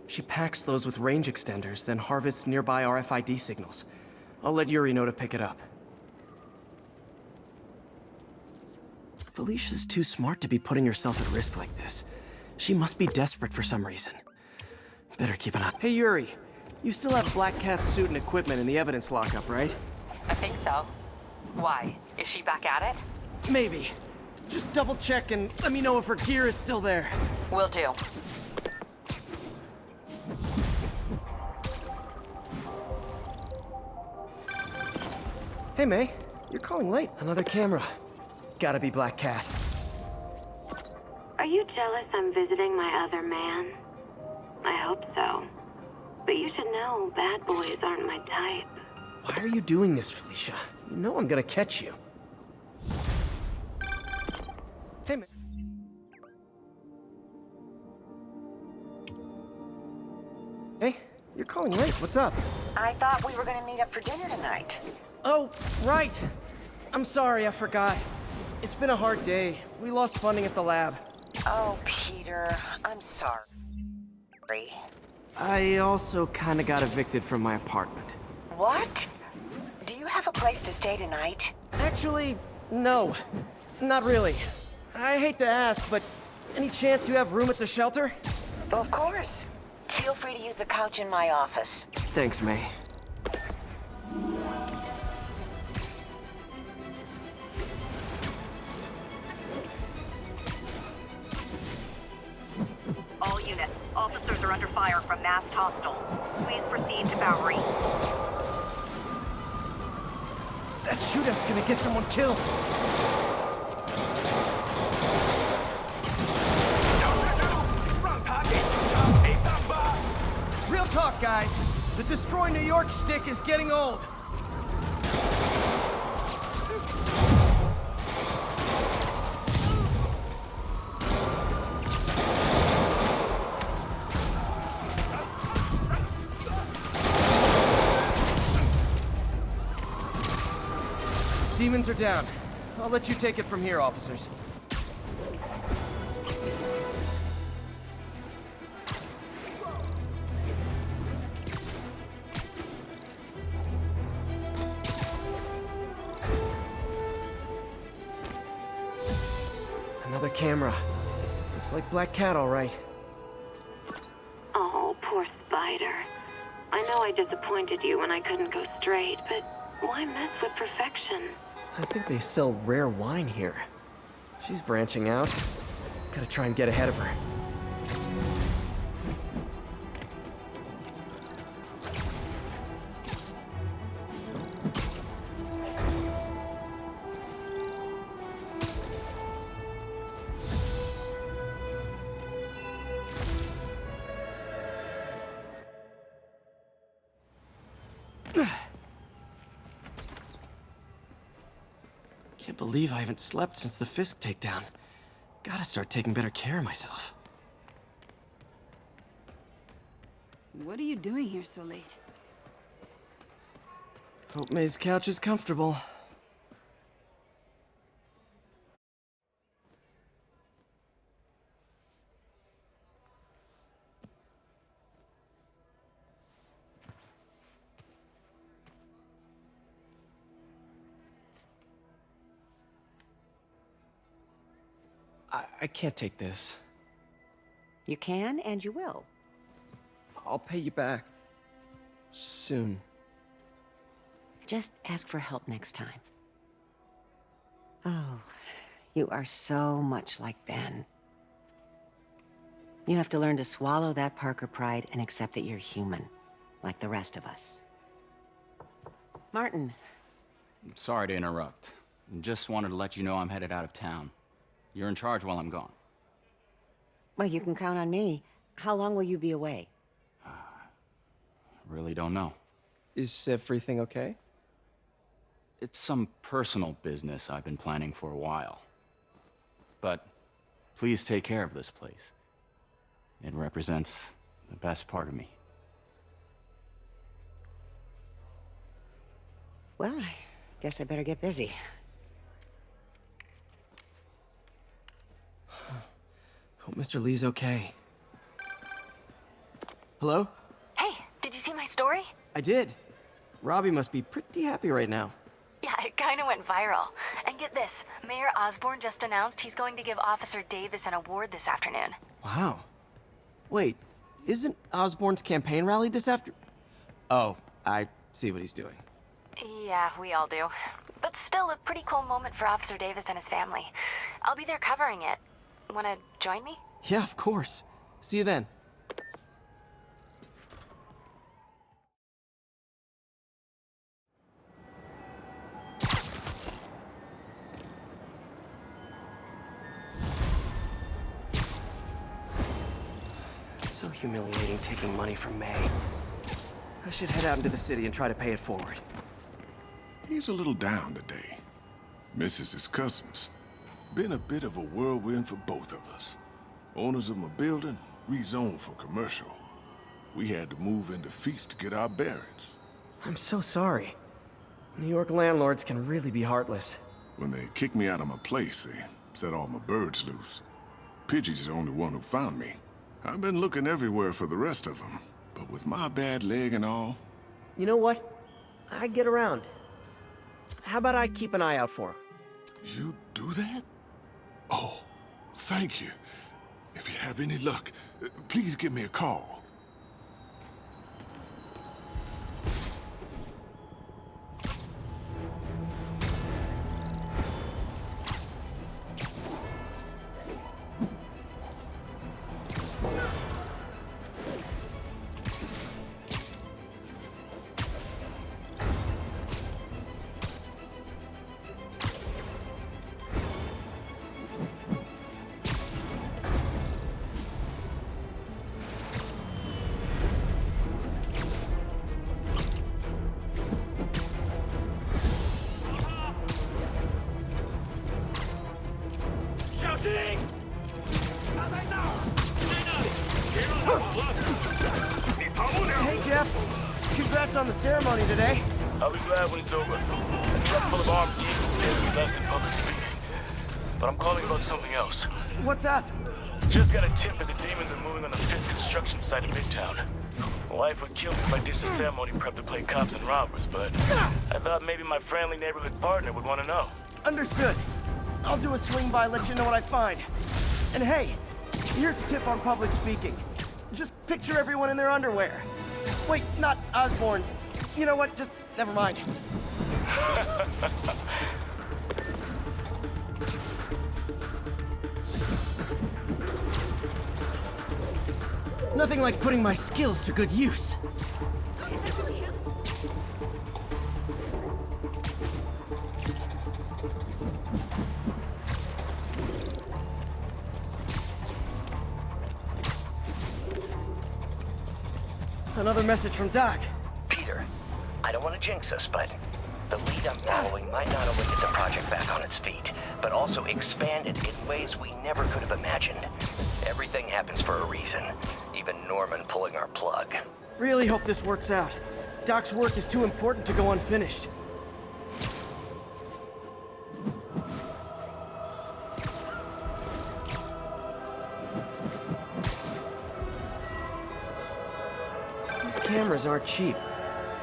She packs those with range extenders, then harvests nearby RFID signals. I'll let Yuri know to pick it up. Felicia's too smart to be putting herself at risk like this. She must be desperate for some reason. Better keep an eye. Hey, Yuri. You still have Black Cat's suit and equipment in the evidence lockup, right? I think so. Why? Is she back at it? Maybe. Just double check and let me know if her gear is still there. Will do. Hey, May. You're calling late. Another camera. Gotta be Black Cat. Are you jealous I'm visiting my other man? I hope so. But you should know, bad boys aren't my type. Why are you doing this, Felicia? You know I'm gonna catch you. Hey, May. Hey, you're calling late. What's up? I thought we were gonna meet up for dinner tonight. Oh, right! I'm sorry, I forgot. It's been a hard day. We lost funding at the lab. Oh, Peter, I'm sorry. I also kinda got evicted from my apartment. What? Do you have a place to stay tonight? Actually, no. Not really. I hate to ask, but any chance you have room at the shelter? Of course. Feel free to use the couch in my office. Thanks, May. All units, officers are under fire from masked hostiles. Please proceed to Bowery. That shootout's gonna get someone killed. Real talk, guys. The Destroy New York shtick is getting old. Demons are down. I'll let you take it from here, officers. Another camera. Looks like Black Cat, all right. Oh, poor Spider. I know I disappointed you when I couldn't go straight, but why mess with perfection? I think they sell rare wine here. She's branching out. Gotta try and get ahead of her. Can't believe I haven't slept since the Fisk takedown. Gotta start taking better care of myself. What are you doing here so late? Hope May's couch is comfortable. I can't take this. You can, and you will. I'll pay you back. Soon. Just ask for help next time. Oh, you are so much like Ben. You have to learn to swallow that Parker pride and accept that you're human, like the rest of us. Martin. Sorry to interrupt. Just wanted to let you know I'm headed out of town. You're in charge while I'm gone. Well, you can count on me. How long will you be away? Really don't know. Is everything okay? It's some personal business I've been planning for a while. But please take care of this place. It represents the best part of me. Well, I guess I better get busy. Hope Mr. Lee's okay. Hello? Hey, did you see my story? I did. Robbie must be pretty happy right now. Yeah, it kind of went viral. And get this, Mayor Osborne just announced he's going to give Officer Davis an award this afternoon. Wow. Wait, isn't Osborne's campaign rally this after... Oh, I see what he's doing. Yeah, we all do. But still a pretty cool moment for Officer Davis and his family. I'll be there covering it. Wanna join me? Yeah, of course. See you then. It's so humiliating taking money from May. I should head out into the city and try to pay it forward. He's a little down today. Misses his cousins. Been a bit of a whirlwind for both of us. Owners of my building rezoned for commercial. We had to move into Feast to get our bearings. I'm so sorry. New York landlords can really be heartless. When they kicked me out of my place, they set all my birds loose. Pidgey's the only one who found me. I've been looking everywhere for the rest of them, but with my bad leg and all... You know what? I get around. How about I keep an eye out for him? You do that? Oh, thank you. If you have any luck, please give me a call. Hey, Jeff. Congrats on the ceremony today. I'll be glad when it's over. A truck full of armed geeks scares me less than public speaking. But I'm calling about something else. What's up? Just got a tip that the demons are moving on the 5th construction site in Midtown. My wife would kill me if I ditched the ceremony prep to play cops and robbers, but I thought maybe my friendly neighborhood partner would want to know. Understood. I'll do a swing by, let you know what I find. And hey, here's a tip on public speaking. Just picture everyone in their underwear. Wait, not Osborne. You know what? Just never mind. Nothing like putting my skills to good use. Another message from Doc. Peter, I don't want to jinx us, but the lead I'm following might not only get the project back on its feet, but also expand it in ways we never could have imagined. Everything happens for a reason, even Norman pulling our plug. Really hope this works out. Doc's work is too important to go unfinished. These cameras aren't cheap.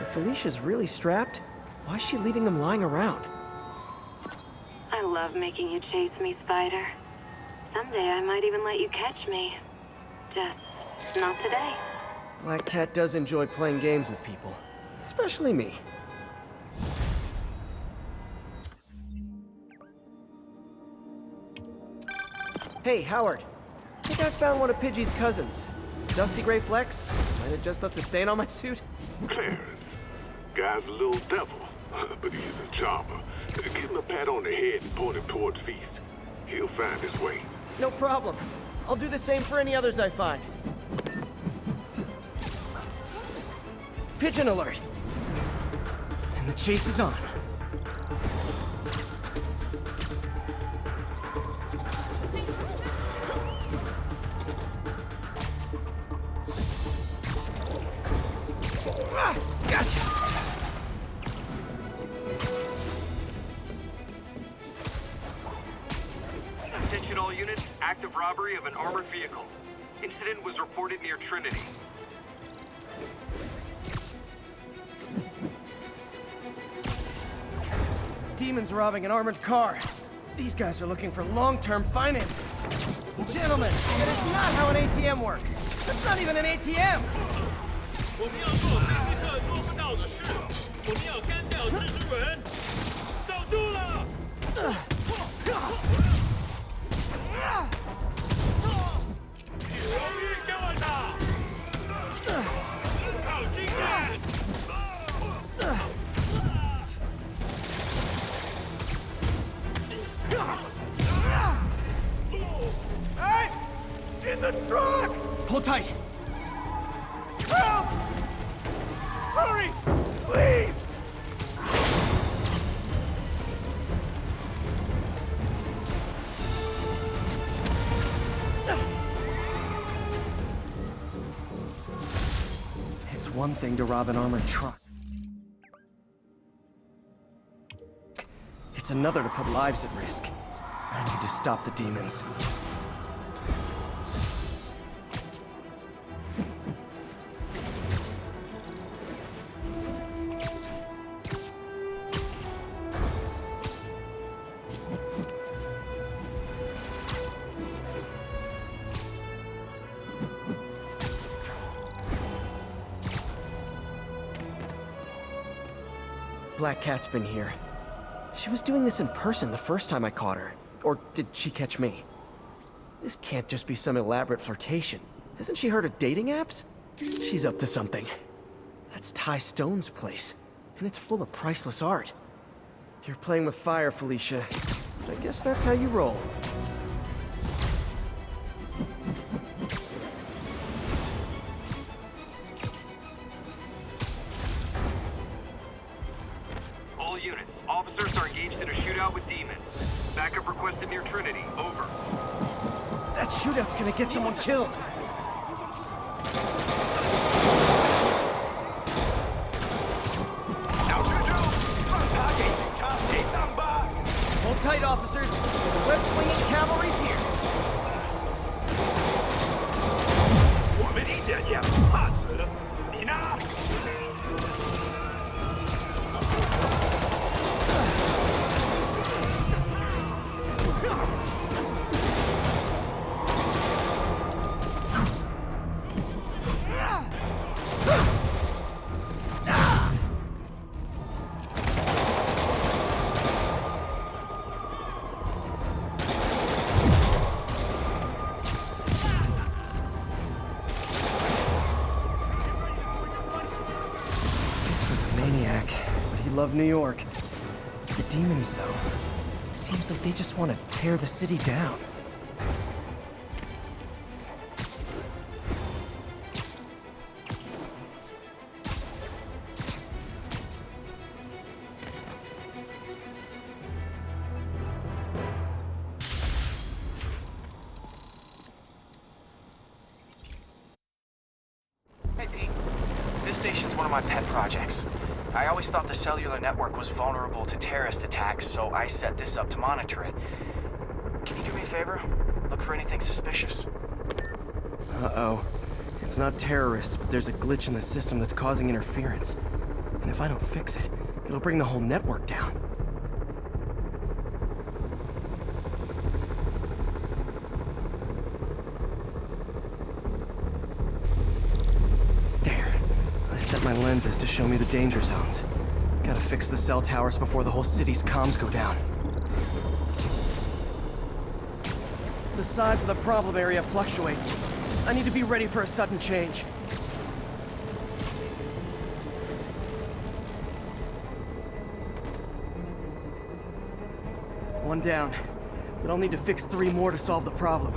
If Felicia's really strapped, why is she leaving them lying around? I love making you chase me, Spider. Someday I might even let you catch me. Just not today. Black Cat does enjoy playing games with people. Especially me. Hey, Howard. I think I found one of Pidgey's cousins. Dusty Gray Flex. Might have just left a stain on my suit. Clarence. Guy's a little devil, but he's a charmer. Give him a pat on the head and point him towards Feast. He'll find his way. No problem. I'll do the same for any others I find. Pigeon alert! And the chase is on. Ah, gotcha! Attention all units, active robbery of an armored vehicle. Incident was reported near Trinity. Demons robbing an armored car. These guys are looking for long-term financing. Gentlemen, that is not how an ATM works. That's not even an ATM! 我们要做史密特做不到的事，我们要干掉蜘蛛人。守住了！容易跟我打，靠近点！ Hey! In the truck! Hold tight! Help! Hurry! Please! It's one thing to rob an armored truck. It's another to put lives at risk. I need to stop the demons. Black Cat's been here. She was doing this in person the first time I caught her. Or did she catch me? This can't just be some elaborate flirtation. Hasn't she heard of dating apps? She's up to something. That's Ty Stone's place, and it's full of priceless art. You're playing with fire, Felicia. I guess that's how you roll. All units, officers are engaged in a shootout with demons. Backup requested near Trinity. Over. That shootout's gonna get someone killed. Hold tight, officers. The web-swinging cavalry's here. 我们一点也不怕死，你呢？ Love New York. The demons, though, seems like they just want to tear the city down. Hey, Pete. This station's one of my pet projects. I always thought the cellular network was vulnerable to terrorist attacks, so I set this up to monitor it. Can you do me a favor? Look for anything suspicious. Uh-oh. It's not terrorists, but there's a glitch in the system that's causing interference. And if I don't fix it, it'll bring the whole network down. There. I set my lenses to show me the danger zones. Gotta fix the cell towers before the whole city's comms go down. The size of the problem area fluctuates. I need to be ready for a sudden change. One down, but I'll need to fix 3 more to solve the problem.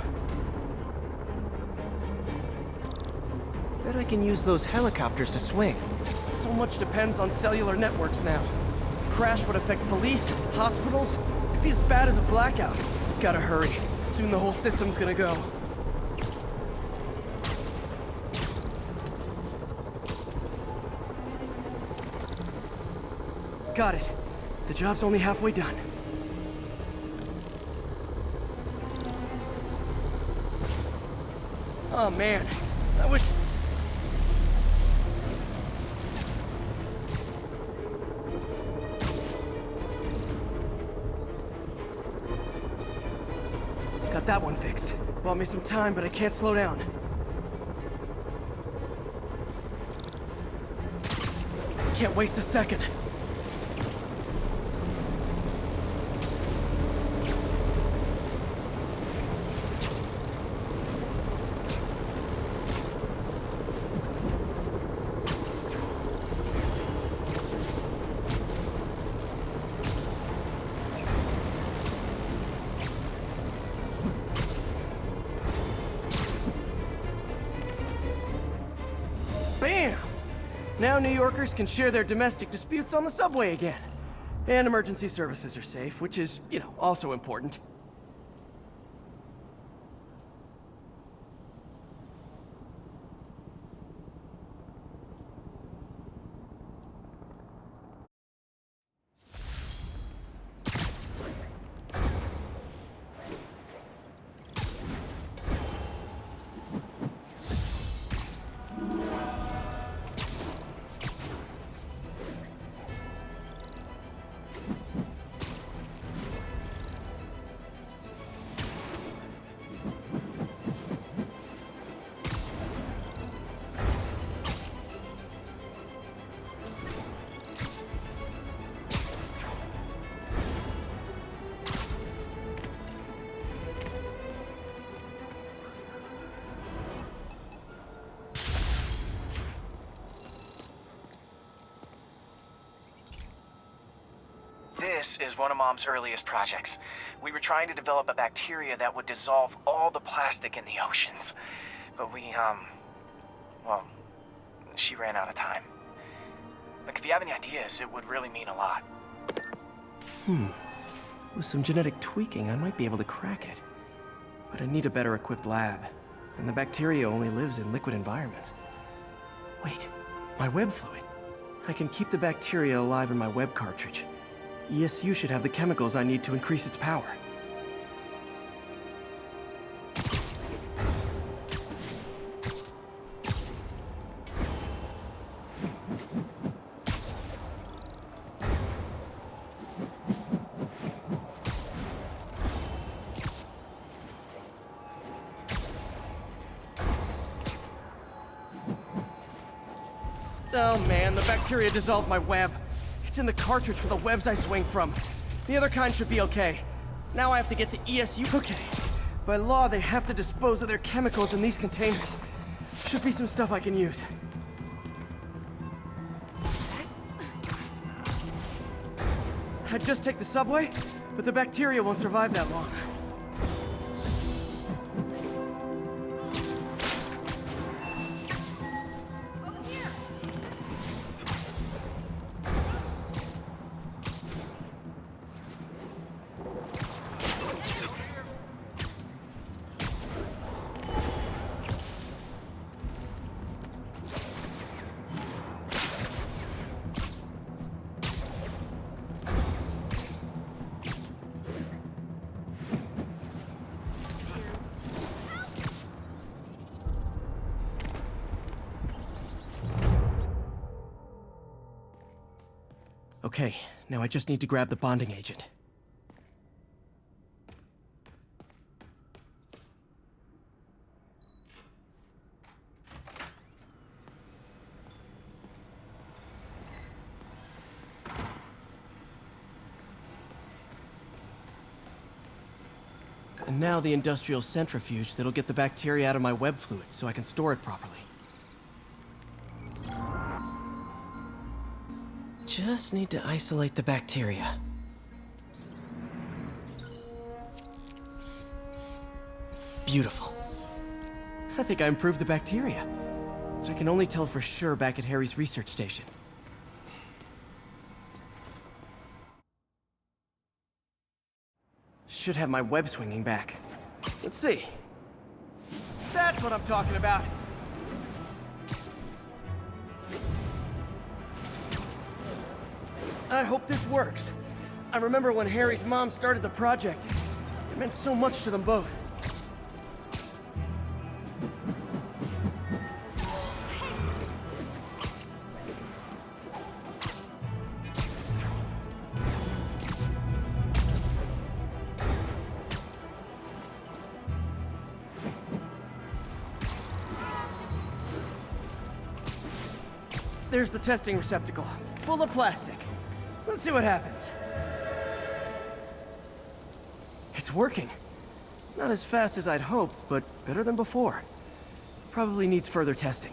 Bet I can use those helicopters to swing. So much depends on cellular networks now. Crash would affect police, hospitals. It'd be as bad as a blackout. Gotta hurry. Soon the whole system's gonna go. Got it. The job's only halfway done. Oh man, I wish... Got that one fixed. Bought me some time, but I can't slow down. Can't waste a second. Bam! Now New Yorkers can share their domestic disputes on the subway again. And emergency services are safe, which is, also important. This is one of Mom's earliest projects. We were trying to develop a bacteria that would dissolve all the plastic in the oceans. But well, she ran out of time. Look, if you have any ideas, it would really mean a lot. With some genetic tweaking, I might be able to crack it. But I need a better equipped lab. And the bacteria only lives in liquid environments. Wait, my web fluid. I can keep the bacteria alive in my web cartridge. ESU should have the chemicals I need to increase its power. Oh man, the bacteria dissolved my web. It's in the cartridge for the webs I swing from. The other kind should be okay. Now I have to get to ESU. Okay. By law, they have to dispose of their chemicals in these containers. Should be some stuff I can use. I'd just take the subway, but the bacteria won't survive that long. Okay, now I just need to grab the bonding agent. And now the industrial centrifuge that'll get the bacteria out of my web fluid so I can store it properly. Just need to isolate the bacteria. Beautiful. I think I improved the bacteria. But I can only tell for sure back at Harry's research station. Should have my web swinging back. Let's see. That's what I'm talking about. I hope this works. I remember when Harry's mom started the project. It meant so much to them both. There's the testing receptacle, full of plastic. Let's see what happens. It's working. Not as fast as I'd hoped, but better than before. Probably needs further testing.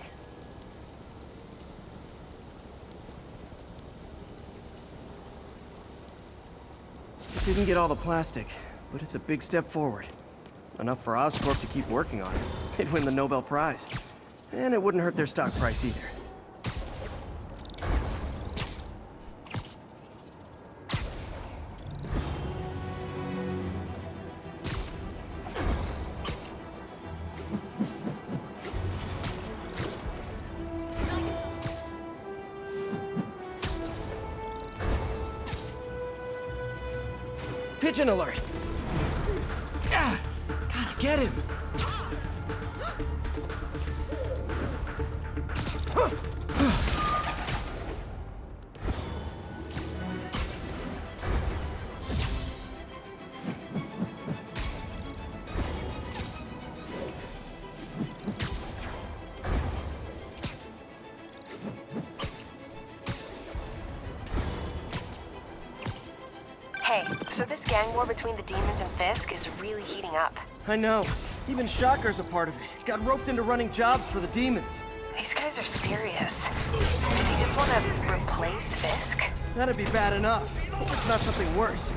Didn't get all the plastic, but it's a big step forward. Enough for Oscorp to keep working on it. They'd win the Nobel Prize. And it wouldn't hurt their stock price either. Pigeon alert! Ah, gotta get him! Hey, so this gang war between the demons and Fisk is really heating up. I know. Even Shocker's a part of it. Got roped into running jobs for the demons. These guys are serious. Do they just want to replace Fisk? That'd be bad enough. Hope it's not something worse.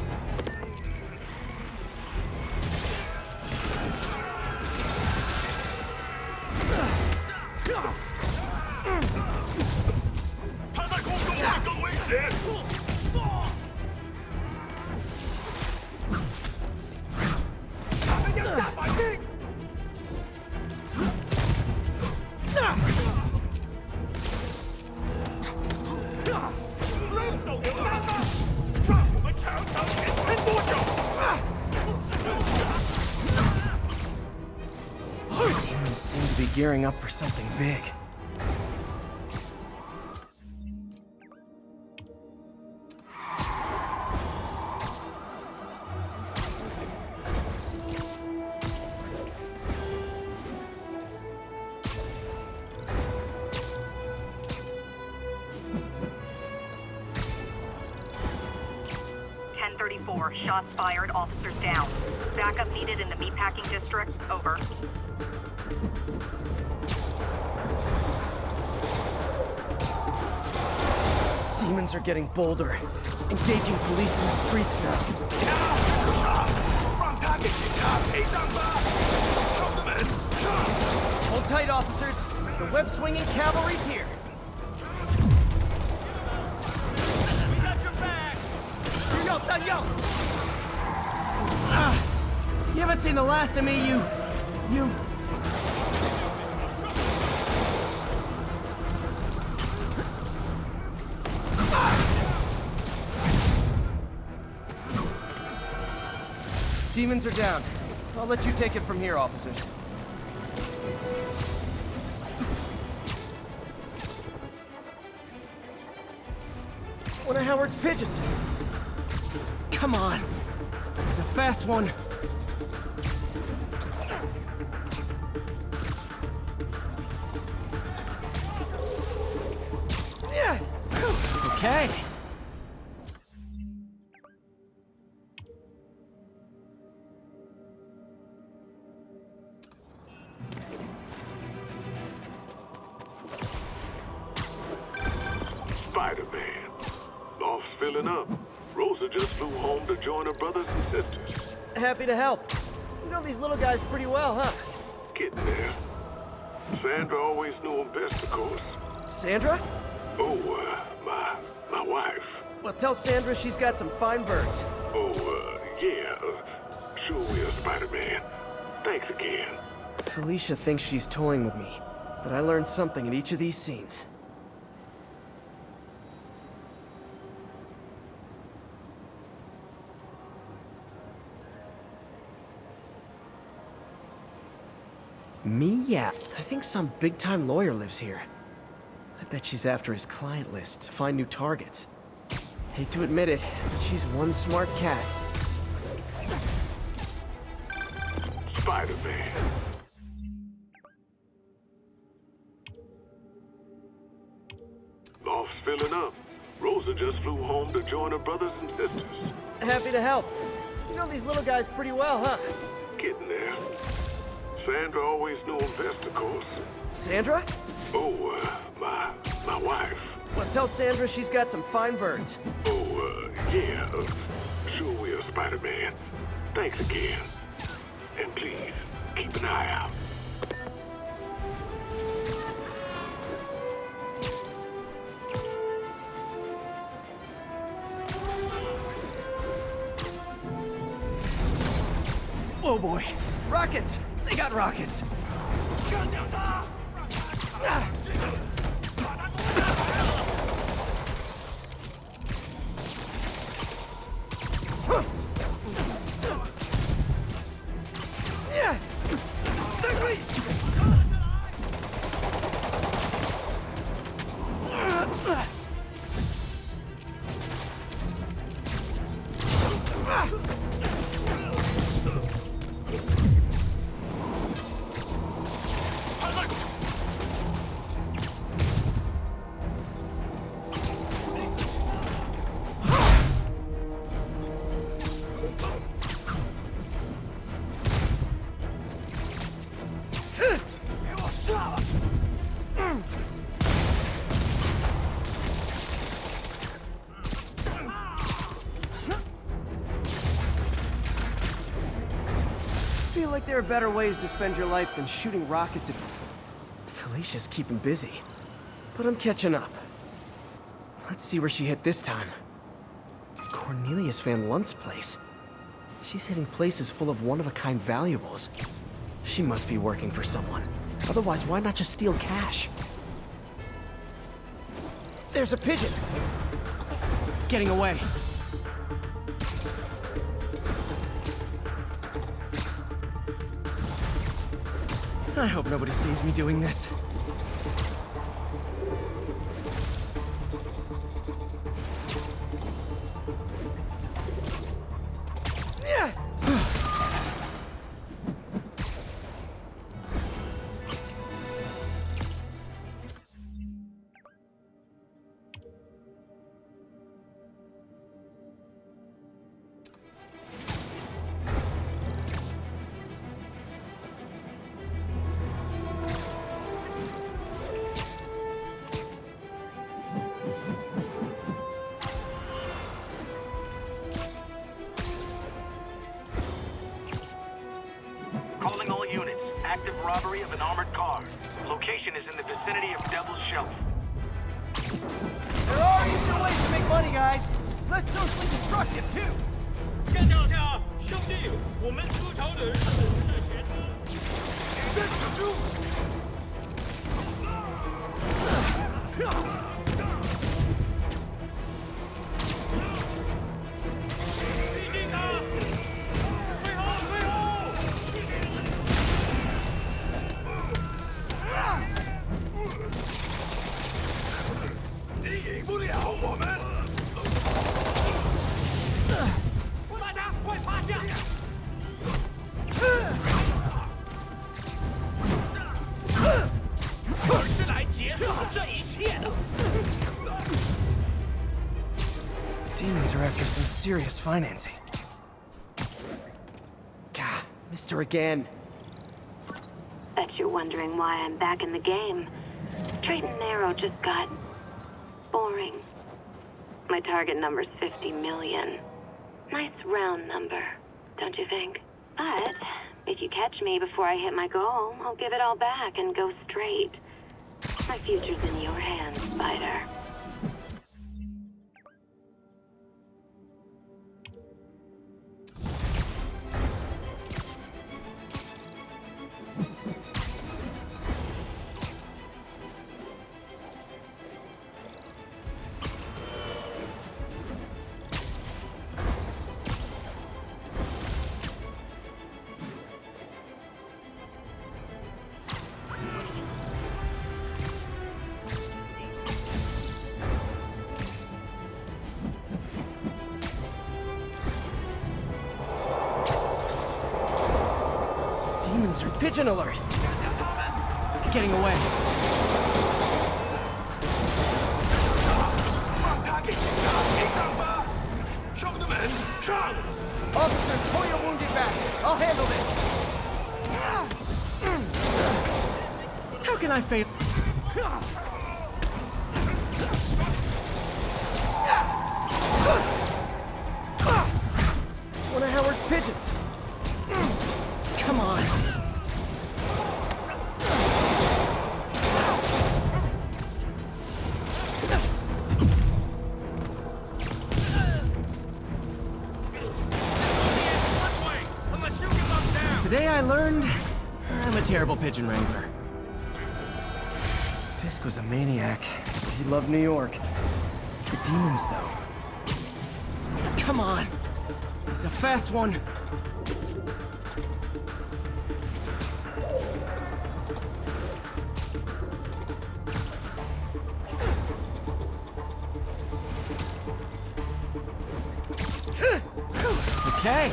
Demons seem to be gearing up for something big. Shots fired, officers down. Backup needed in the meatpacking district. Over. Demons are getting bolder, engaging police in the streets now. Hold tight, officers. The web-swinging cavalry's here. You haven't seen the last of me, you... Demons are down. I'll let you take it from here, officers. One of Howard's pigeons. Come on. It's a fast one. Yeah. Okay. Spider-Man. Loft's filling up. Rosa just flew home to join her brothers and sisters. Happy to help. You know these little guys pretty well, huh? Getting there. Sandra always knew him best, of course. Sandra? Oh, my wife. Well, tell Sandra she's got some fine birds. Oh, yeah. Sure will, Spider-Man. Thanks again. Felicia thinks she's toying with me, but I learned something in each of these scenes. Me? Yeah. I think some big-time lawyer lives here. I bet she's after his client list to find new targets. Hate to admit it, but she's one smart cat. Spider-Man. Loft's filling up. Rosa just flew home to join her brothers and sisters. Happy to help. You know these little guys pretty well, huh? Getting there. Sandra always knew him best, of course. Sandra? Oh, my wife. Well, tell Sandra she's got some fine birds. Oh, yeah. Sure will, Spider-Man. Thanks again. And please, keep an eye out. Oh boy. Rockets! They got rockets! feel like there are better ways to spend your life than shooting rockets at... Felicia's keeping busy, but I'm catching up. Let's see where she hit this time. Cornelius Van Lunt's place. She's hitting places full of one-of-a-kind valuables. She must be working for someone. Otherwise, why not just steal cash? There's a pigeon! It's getting away. I hope nobody sees me doing this. Calling all units. Active robbery of an armored car. Location is in the vicinity of Devil's Shelf. There are easier ways to make money, guys. Less socially destructive, too. 干掉他，兄弟！我们出逃人是前途。 Demons are after some serious financing. Gah, missed her again. Bet you're wondering why I'm back in the game. Straight and narrow just got boring. My target number's 50 million. Nice round number, don't you think? But if you catch me before I hit my goal, I'll give it all back and go straight. My future's in your hands, Spider. Demons are pigeon alert! It's getting away. Officers, pull your wounded back. I'll handle this. How can I fail? One of Howard's pigeons. Come on. Today I learned I'm a terrible pigeon wrangler. Fisk was a maniac. He loved New York. The demons, though. Come on. He's a fast one. Okay.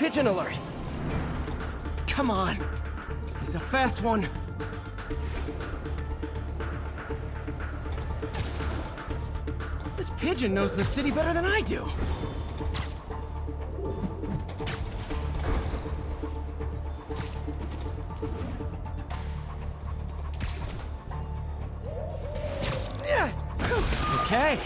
pigeon alert! Come on! He's a fast one. This pigeon knows the city better than I do. Okay.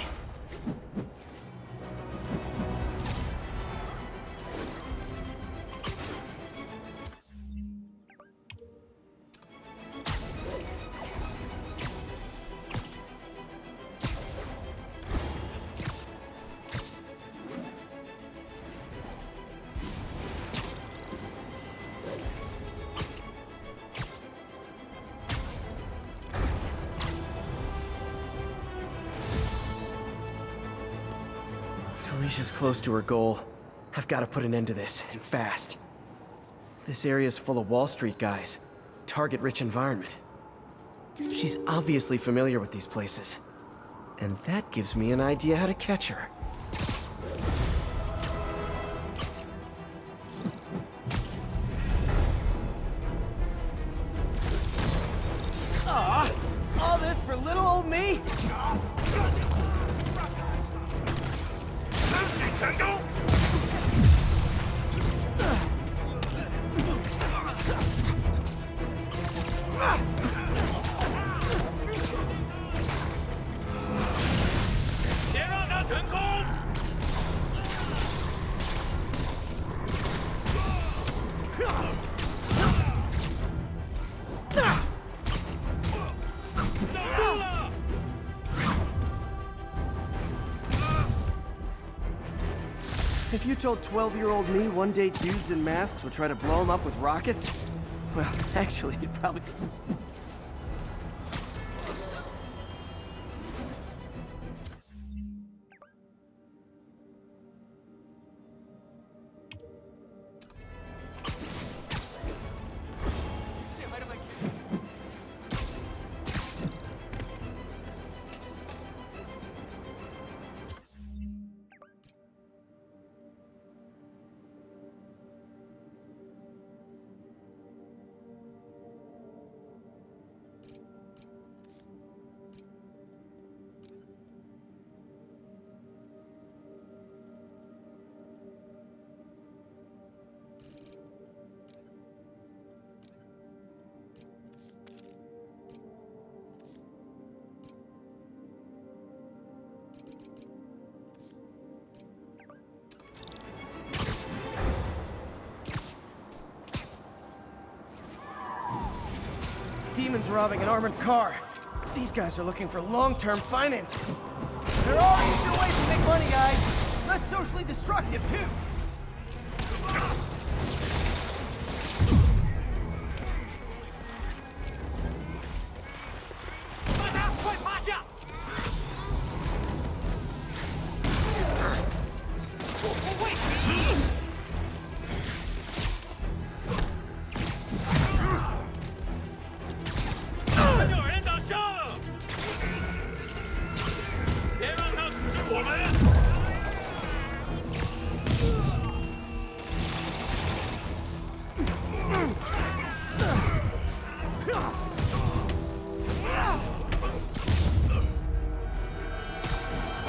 Felicia's close to her goal. I've got to put an end to this, and fast. This area's full of Wall Street guys. Target-rich environment. She's obviously familiar with these places. And that gives me an idea how to catch her. Aw! All this for little old me? If you told 12-year-old me one day dudes in masks would try to blow him up with rockets, well, actually, you'd probably... Demons robbing an armored car. These guys are looking for long-term financing. There are easier ways to make money, guys. Less socially destructive, too.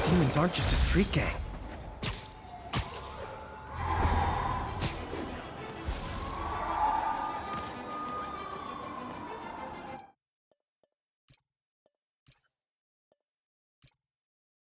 Demons aren't just a street gang.